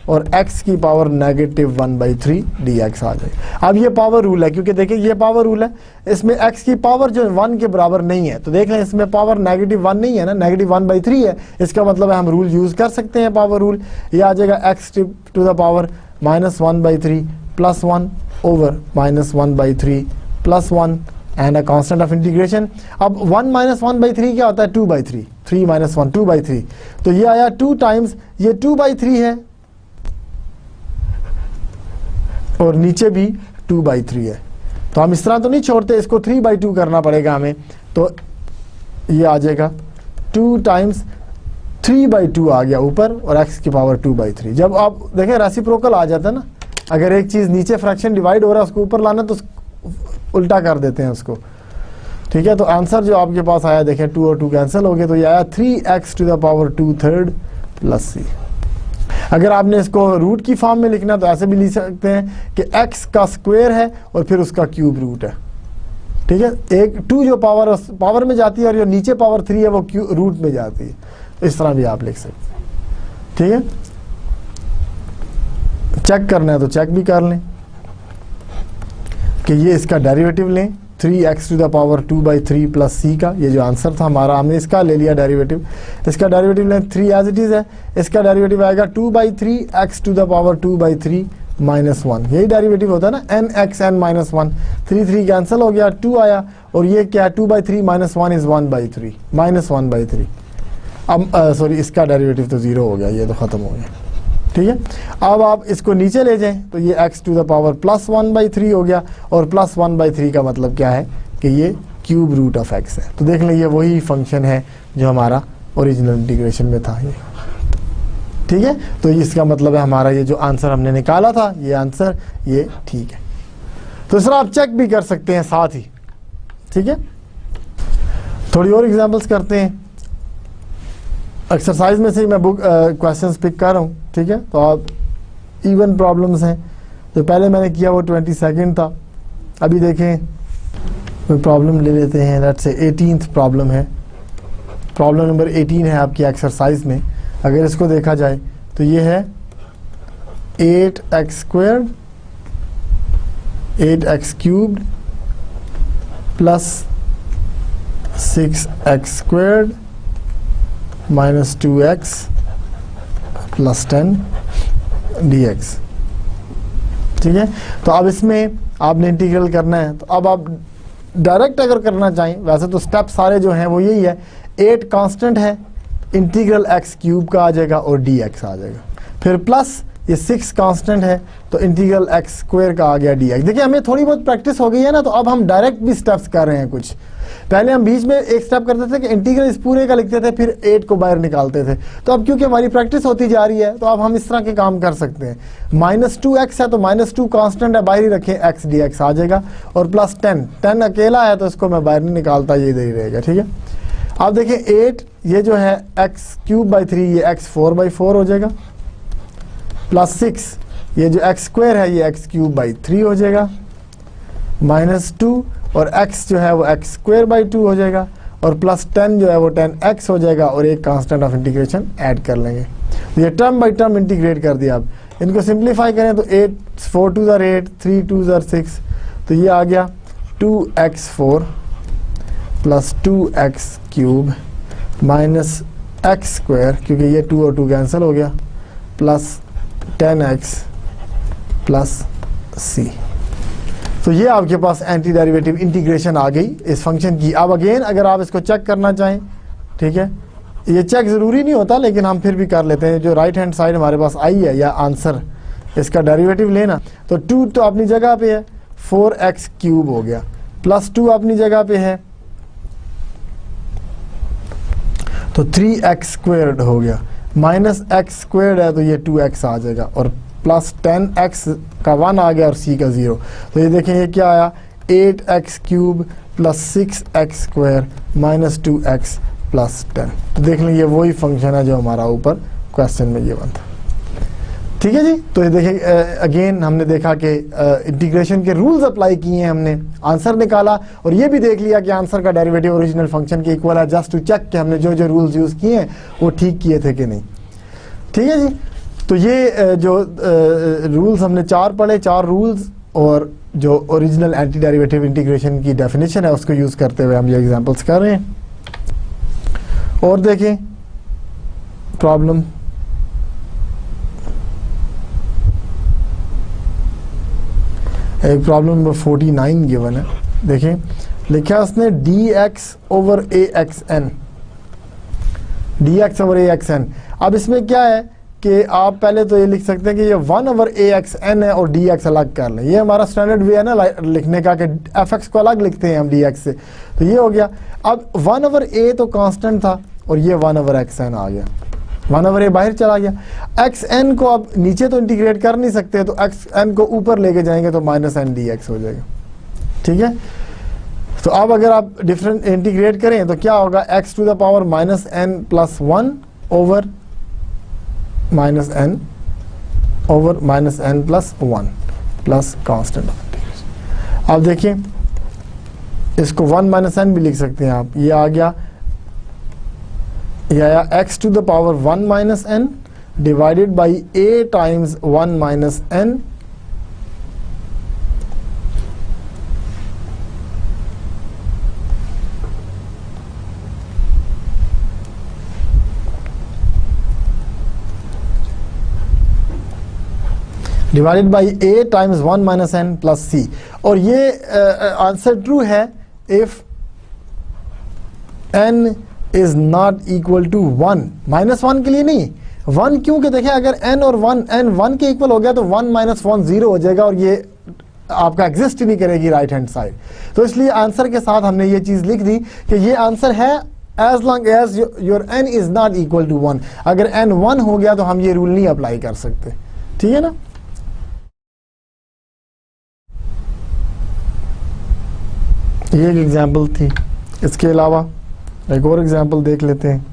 और x की पावर नेगेटिव 1/3 dx आ जाए। अब ये पावर रूल है, क्योंकि देखिए ये पावर रूल है, इसमें x की पावर जो 1 के बराबर नहीं है, तो देख लें इसमें पावर नेगेटिव 1 नहीं है ना, नेगेटिव 1/3 है, इसका मतलब है हम रूल यूज कर सकते हैं, पावर रूल। ये आ जाएगा x to the power -1/3 plus 1 over -1/3 plus 1 and a constant of integration. अब 1 - 1/3 क्या होता है, 2/3, 3 - 1 2/3, तो ये आया 2 टाइम्स ये 2/3 है और नीचे भी 2/3 है, तो हम इस तरह तो नहीं छोड़ते, इसको 3/2 करना पड़ेगा हमें, तो ये आ जाएगा 2 टाइम्स 3/2 आ गया ऊपर और x की पावर 2/3। जब आप देखें रेसिप्रोकल आ जाता है ना, अगर एक चीज नीचे फ्रैक्शन डिवाइड हो रहा है उसको ऊपर लाना तो उल्टा कर देते हैं उसको। ठीक है, तो आंसर जो आपके पास आया देखें 2 और 2 कैंसिल हो गए, तो ये आया 3x to the power 2/3 plus c। अगर आपने इसको रूट की फॉर्म में लिखना तो ऐसे भी लिख सकते हैं कि x का स्क्वायर है और फिर उसका क्यूब रूट है। ठीक है, एक 2 जो पावर में जाती है और जो नीचे पावर 3 है वो रूट में जाती है, इस तरह भी आप लिख सकते हैं। ठीक है, चेक करना है तो चेक भी कर लें कि ये इसका डेरिवेटिव लें, 3x to the power 2/3 plus c का, ये जो आंसर था हमारा, हमने इसका ले लिया डेरिवेटिव, इसका डेरिवेटिव लें 3 एज इट इज है, इसका डेरिवेटिव आएगा 2/3 x टू द पावर 2/3 -1, यही डेरिवेटिव होता है ना, nx n -1, 3 कैंसिल हो गया, 2 आया, और ये क्या है 2/3 -1 इज 1/3 -1/3। अब सॉरी इसका डेरिवेटिव तो 0 हो गया, ये तो खत्म हो गया। ठीक है, अब आप इसको नीचे ले जाएं तो ये x टू द पावर +1/3 हो गया, और +1/3 का मतलब क्या है कि ये क्यूब रूट ऑफ x है। तो देख लें ये वही फंक्शन है जो हमारा ओरिजिनल इंटीग्रेशन में था ये। ठीक है, तो इसका मतलब है हमारा ये जो आंसर हमने निकाला था, ये आंसर ये ठीक है। तो इस तरह आप चेक भी कर सकते हैं साथ ही। ठीक है, थोड़ी और एग्जांपल्स करते हैं, एक्सरसाइज में से मैं बुक क्वेश्चंस पिक कर रहा हूँ। ठीक है, तो आप इवन प्रॉब्लम्स हैं, जो पहले मैंने किया वो 22 था। अभी देखें कोई प्रॉब्लम ले लेते हैं, लेट्स से 18th प्रॉब्लम है, प्रॉब्लम नंबर 18 है आपकी एक्सरसाइज में। अगर इसको देखा जाए तो ये है 8x² 8x³ plus 6x² -2x plus 10 dx। ठीक है, तो अब इसमें आपने इंटीग्रल करना है, तो अब आप डायरेक्ट अगर करना चाहें, वैसे तो स्टेप सारे जो हैं वो यही है, 8 कांस्टेंट है, इंटीग्रल x³ का आ जाएगा और dx आ जाएगा, फिर प्लस ये 6 कांस्टेंट है तो इंटीग्रल x² का आ गया dx। देखिए हमें थोड़ी बहुत प्रैक्टिस हो गई है ना, तो अब हम डायरेक्ट भी स्टेप्स कर रहे हैं कुछ। पहले हम बीच में एक स्टेप करते थे कि इंटीग्रल इस पूरे का लिखते थे, फिर 8 को बाहर निकालते थे। तो अब क्योंकि हमारी प्रैक्टिस होती जा रही है तो अब हम इस तरह के काम कर सकते हैं। -2x है तो -2 कांस्टेंट है, बाहर ही रखें, x dx आ जाएगा, और प्लस 10 अकेला है तो इसको मैं बाहर नहीं निकालता, ये इधर ही रहेगा। ठीक है, अब देखिए 8 ये जो है x³ ये x4/4 हो जाएगा, प्लस 6 ये जो x² है ये x³ हो जाएगा, -2 और x जो है वो x²/2 हो जाएगा, और प्लस 10 जो है वो 10x हो जाएगा, और एक कांस्टेंट ऑफ इंटीग्रेशन ऐड कर लेंगे। तो ये टर्म बाय टर्म इंटीग्रेट कर दिया। अब इनको सिंप्लीफाई करें तो 8 4 2 8 3 2 6, तो ये आ गया 2x4 plus 2x³ minus x², क्योंकि ये 2 और 2 कैंसिल हो गया, प्लस 10x प्लस c। तो ये आपके पास एंटी डेरिवेटिव इंटीग्रेशन आ गई इस फंक्शन की। अब अगेन अगर आप इसको चेक करना चाहें, ठीक है, ये चेक ज़रूरी नहीं होता लेकिन हम फिर भी कर लेते हैं। जो राइट हैंड साइड हमारे पास आई है या आंसर, इसका डेरिवेटिव लेना, तो 2 तो अपनी जगह पे है, 4x³ हो गया, +2 अपनी जगह पे है तो 3x² हो गया, -x² है तो ये 2x आ जाएगा, और +10x का 1 आ गया और c का 0। तो ये देखें ये क्या आया, 8x³ + 6x² - 2x + 10। तो देख लें ये वही फंक्शन है जो हमारा ऊपर क्वेश्चन में ये बनता। ठीक है जी। तो ये देखें अगेन हमने देखा कि इंटीग्रेशन के रूल्स अप्लाई किए हैं, हमने आंसर निकाला और ये भी देख लिया कि आंसर का डेरिवेटिव ओरिजिनल फंक्शन के इक्वल है, जस्ट टू चेक कि हमने जो जो रूल्स यूज़ किए हैं वो ठीक किए थे कि नहीं। ठीक है जी। तो ये जो रूल्स हमने 4 पढ़े, 4 रूल्स, और जो ओरिजिनल एंटी डेरिवेटिव इंटीग्रेशन की डेफिनेशन है उसको यूज़ करते हुए हम ये एग्जांपल्स कर रहे हैं। और देखें प्रॉब्लम, एक प्रॉब्लम नंबर 49 गिवन है। देखें लिखा है उसने dx/axn, dx/axn। अब इसमें क्या है कि आप पहले तो ये लिख सकते हैं कि ये 1/axn है और dx अलग कर लें। ये हमारा स्टैंडर्ड वे है ना लिखने का कि fx को अलग लिखते हैं हम dx से। तो ये हो गया। अब 1/a तो कांस्टेंट था और ये 1/xn आ गया, 1/a बाहर चला गया। xn को अब नीचे तो इंटीग्रेट कर नहीं सकते, तो xn को ऊपर लेके जाएंगे तो -n dx हो जाएगा। ठीक है। तो अब अगर आप डिफरेंट इंटीग्रेट करें तो क्या होगा, x to the power -n + 1 over -n over -n + 1 plus constant. अब देखिए इसको 1 - n भी लिख सकते हैं आप। ये आ गया, ये आया x to the power 1 - n divided by a times 1 - n divided by a times 1 - n plus c। और ये आंसर ट्रू है if n is not equal to 1, -1 के लिए नहीं 1, क्योंकि देखें अगर n और 1 के इक्वल हो गया तो 1 - 1 0 हो जाएगा और ये आपका एग्जिस्ट ही नहीं करेगी राइट हैंड साइड। तो इसलिए आंसर के साथ हमने ये चीज़ लिख दी कि ये आंसर है as long as your n is not equal to 1। अगर n 1 हो गया तो हम ये रूल नहीं अप्लाई कर सकते। ठीक है ना। ये एक एग्जाम्पल थी। इसके अलावा एक और एग्जाम्पल देख लेते हैं।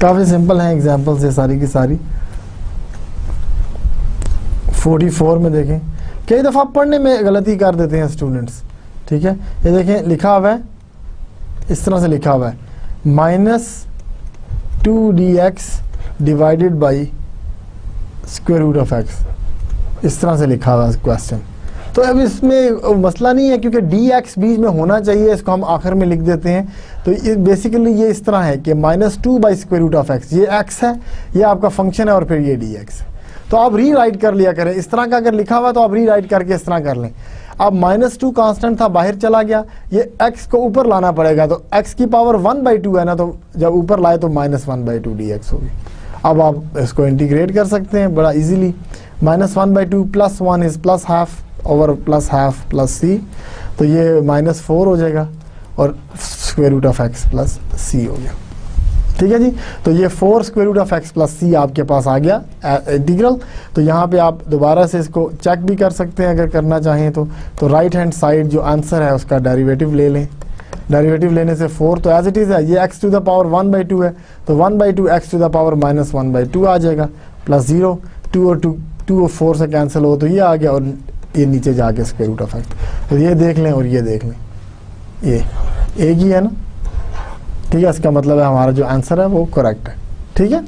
काफ़ी सिंपल हैं एग्जाम्पल्स ये सारी की सारी। 44 में देखें, कई दफ़ा पढ़ने में गलती कर देते हैं स्टूडेंट्स। ठीक है। ये देखें लिखा हुआ है, इस तरह से लिखा हुआ है -2dx डिवाइडेड बाई √x, इस तरह से लिखा हुआ है क्वेश्चन। तो अब इसमें मसला नहीं है क्योंकि dx बीच में होना चाहिए, इसको हम आखिर में लिख देते हैं। तो ये बेसिकली ये इस तरह है कि -2/√x, ये x है, ये आपका फंक्शन है और फिर ये dx है। तो आप री राइट कर लिया करें, इस तरह का अगर लिखा हुआ तो आप री राइट करके इस तरह कर लें। अब -2 कांस्टेंट था, बाहर चला गया, ये x को ऊपर लाना पड़ेगा, तो x की पावर 1/2 है ना, तो जब ऊपर लाए तो -1/2 dx होगी। अब आप इसको इंटीग्रेट कर सकते हैं बड़ा easily. -1/2 + 1 is +½ over +½ plus c, तो ये -4 हो जाएगा और √x प्लस c हो गया। ठीक है जी। तो ये 4 √x प्लस c आपके पास आ गया इंटीग्रल। तो यहाँ पे आप दोबारा से इसको चेक भी कर सकते हैं अगर करना चाहें तो राइट हैंड साइड जो आंसर है उसका डेरिवेटिव ले लें। डेरिवेटिव लेने से 4 तो एज इट इज़ है, ये x टू द पावर 1/2 है, तो 1/2 x टू द पावर -1/2 आ जाएगा, प्लस 0, 2 और 4 से कैंसिल हो तो ये आ गया और ये नीचे जाके √x। तो ये देख लें और ये देख लें, ये एक ही है ना। ठीक है। इसका मतलब है हमारा जो आंसर है वो करेक्ट है। ठीक है।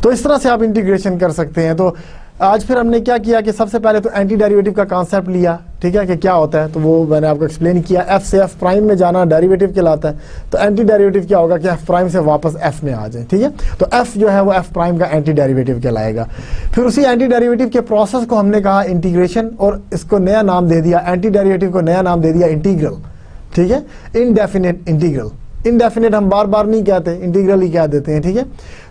तो इस तरह से आप इंटीग्रेशन कर सकते हैं। तो आज फिर हमने क्या किया कि सबसे पहले तो एंटी डेरिवेटिव का कॉन्सेप्ट लिया। ठीक है, कि क्या होता है, तो वो मैंने आपको एक्सप्लेन किया। एफ से एफ प्राइम में जाना डेरिवेटिव कहलाता है, तो एंटी डेरिवेटिव क्या होगा कि एफ प्राइम से वापस एफ में आ जाए, ठीक है। तो एफ जो है वो एफ प्राइम का एंटी डेरिवेटिव कहलाएगा। फिर उसी एंटी डेरिवेटिव के प्रोसेस को हमने कहा इंटीग्रेशन, और इसको नया नाम दे दिया, एंटी डेरिवेटिव को नया नाम दे दिया इंटीग्रल, ठीक है, इनडेफिनेट इंटीग्रल। इनडेफिनेट हम बार बार नहीं कहते, इंटीग्रल ही कह देते हैं, ठीक है।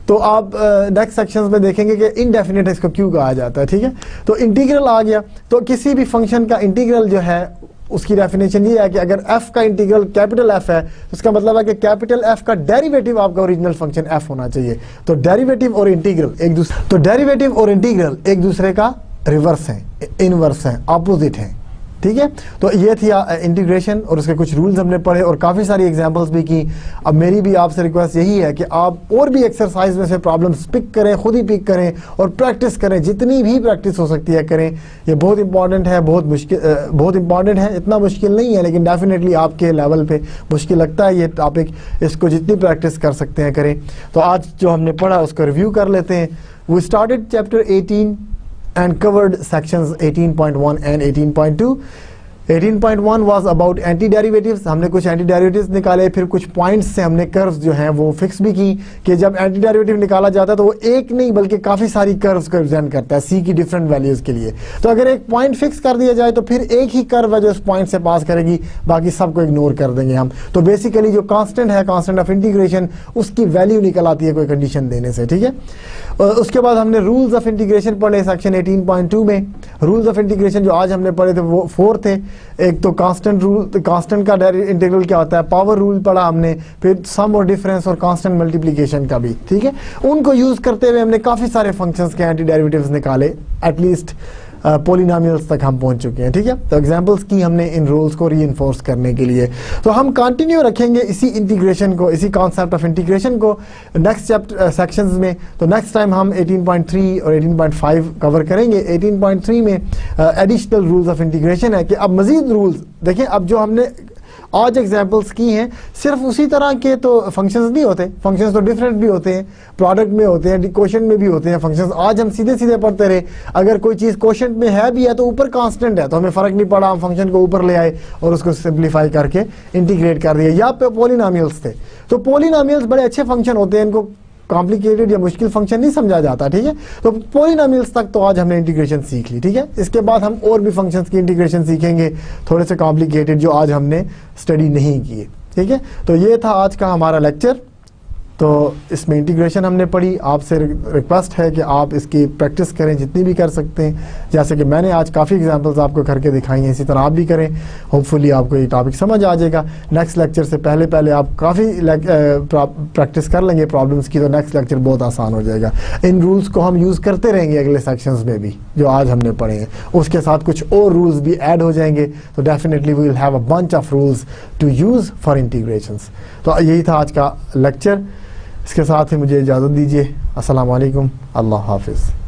तो आप नेक्स्ट सेक्शंस में देखेंगे कि इनडेफिनेट इसको क्यों कहा जाता है, ठीक है। तो इंटीग्रल आ गया, तो किसी भी फंक्शन का इंटीग्रल जो है उसकी डेफिनेशन ये है कि अगर f का इंटीग्रल कैपिटल F है, तो उसका मतलब है कि कैपिटल F का डेरिवेटिव आपका ओरिजिनल फंक्शन f होना चाहिए। तो डेरिवेटिव और इंटीग्रल एक दूसरे का रिवर्स है, इनवर्स है, ऑपोजिट है, ठीक है। तो ये थी इंटीग्रेशन, और उसके कुछ रूल्स हमने पढ़े और काफ़ी सारी एग्जांपल्स भी की। अब मेरी भी आपसे रिक्वेस्ट यही है कि आप और भी एक्सरसाइज में से प्रॉब्लम्स पिक करें, खुद ही पिक करें और प्रैक्टिस करें, जितनी भी प्रैक्टिस हो सकती है करें। ये बहुत इंपॉर्टेंट है, बहुत इंपॉर्टेंट है, इतना मुश्किल नहीं है, लेकिन डेफिनेटली आपके लेवल पे मुश्किल लगता है ये टॉपिक। इसको जितनी प्रैक्टिस कर सकते हैं करें। तो आज जो हमने पढ़ा उसको रिव्यू कर लेते हैं। We started chapter 18 and covered sections 18.1 and 18.2. 18.1 was about anti-derivatives. हमने कुछ एंटी-डेरिवेटिव्स निकाले, फिर कुछ पॉइंट्स से हमने कर्व्स जो हैं वो फिक्स भी की कि जब एंटी-डेरिवेटिव निकाला जाता है तो वो एक नहीं बल्कि काफ़ी सारी कर्व्स को रिप्रेजेंट करता है सी की डिफरेंट वैल्यूज़ के लिए। तो अगर एक पॉइंट फिक्स कर दिया जाए तो फिर एक ही कर्व है जो उस पॉइंट से पास करेगी, बाकी सबको इग्नोर कर देंगे हम। तो बेसिकली जो कांस्टेंट है, कांस्टेंट ऑफ इंटीग्रेशन, उसकी वैल्यू निकल आती है कोई कंडीशन देने से, ठीक है। उसके बाद हमने रूल्स ऑफ इंटीग्रेशन पढ़े सेक्शन 18.2 में। रूल्स ऑफ इंटीग्रेशन जो आज हमने पढ़े थे वो 4 थे। एक तो कांस्टेंट रूल, कांस्टेंट का इंटीग्रल क्या होता है, पावर रूल पढ़ा हमने, फिर सम और डिफरेंस और कांस्टेंट मल्टीप्लिकेशन का भी, ठीक है। उनको यूज करते हुए हमने काफी सारे फंक्शंस के एंटी डेरिवेटिव्स निकाले, एटलीस्ट पोलिनोमियल्स तक हम पहुंच चुके हैं, ठीक है। तो एग्जांपल्स की हमने इन रूल्स को रीइंफोर्स करने के लिए। तो हम कंटिन्यू रखेंगे इसी इंटीग्रेशन को, इसी कॉन्सेप्ट ऑफ इंटीग्रेशन को नेक्स्ट चैप्टर सेक्शंस में। तो नेक्स्ट टाइम हम 18.3 और 18.5 कवर करेंगे। 18.3 में एडिशनल रूल्स ऑफ इंटीग्रेशन है कि अब मजीद रूल्स देखें। अब जो हमने आज एग्जाम्पल्स की हैं सिर्फ उसी तरह के तो फंक्शंस नहीं होते, फंक्शंस तो डिफरेंट भी होते हैं, प्रोडक्ट में होते हैं, क्वोशंट में भी होते हैं फंक्शंस। आज हम सीधे सीधे पढ़ते रहे, अगर कोई चीज़ क्वोशंट में है भी है तो ऊपर कांस्टेंट है तो हमें फ़र्क नहीं पड़ा, हम फंक्शन को ऊपर ले आए और उसको सिंप्लीफाई करके इंटीग्रेट कर दिया। या पोलिनोमियल्स थे, तो पोलिनोमियल्स बड़े अच्छे फंक्शन होते हैं, इनको कॉम्प्लिकेटेड या मुश्किल फंक्शन नहीं समझा जाता, ठीक है। तो पोलिनोमियल्स तक तो आज हमने इंटीग्रेशन सीख ली, ठीक है। इसके बाद हम और भी फंक्शंस की इंटीग्रेशन सीखेंगे, थोड़े से कॉम्प्लिकेटेड जो आज हमने स्टडी नहीं किए, ठीक है। तो ये था आज का हमारा लेक्चर। तो इसमें इंटीग्रेशन हमने पढ़ी। आपसे रिक्वेस्ट है कि आप इसकी प्रैक्टिस करें जितनी भी कर सकते हैं, जैसे कि मैंने आज काफ़ी एग्जांपल्स आपको करके दिखाई हैं, इसी तरह आप भी करें। होपफुली आपको ये टॉपिक समझ आ जाएगा। नेक्स्ट लेक्चर से पहले आप काफ़ी प्रैक्टिस कर लेंगे प्रॉब्लम्स की, तो नेक्स्ट लेक्चर बहुत आसान हो जाएगा। इन रूल्स को हम यूज़ करते रहेंगे अगले सेक्शंस में भी जो आज हमने पढ़े हैं, उसके साथ कुछ और रूल्स भी ऐड हो जाएंगे। तो definitely we will have a bunch of rules to use for integrations. तो यही था आज का लेक्चर। इसके साथ ही मुझे इजाज़त दीजिए। अस्सलाम वालेकुम, अल्लाह हाफिज़।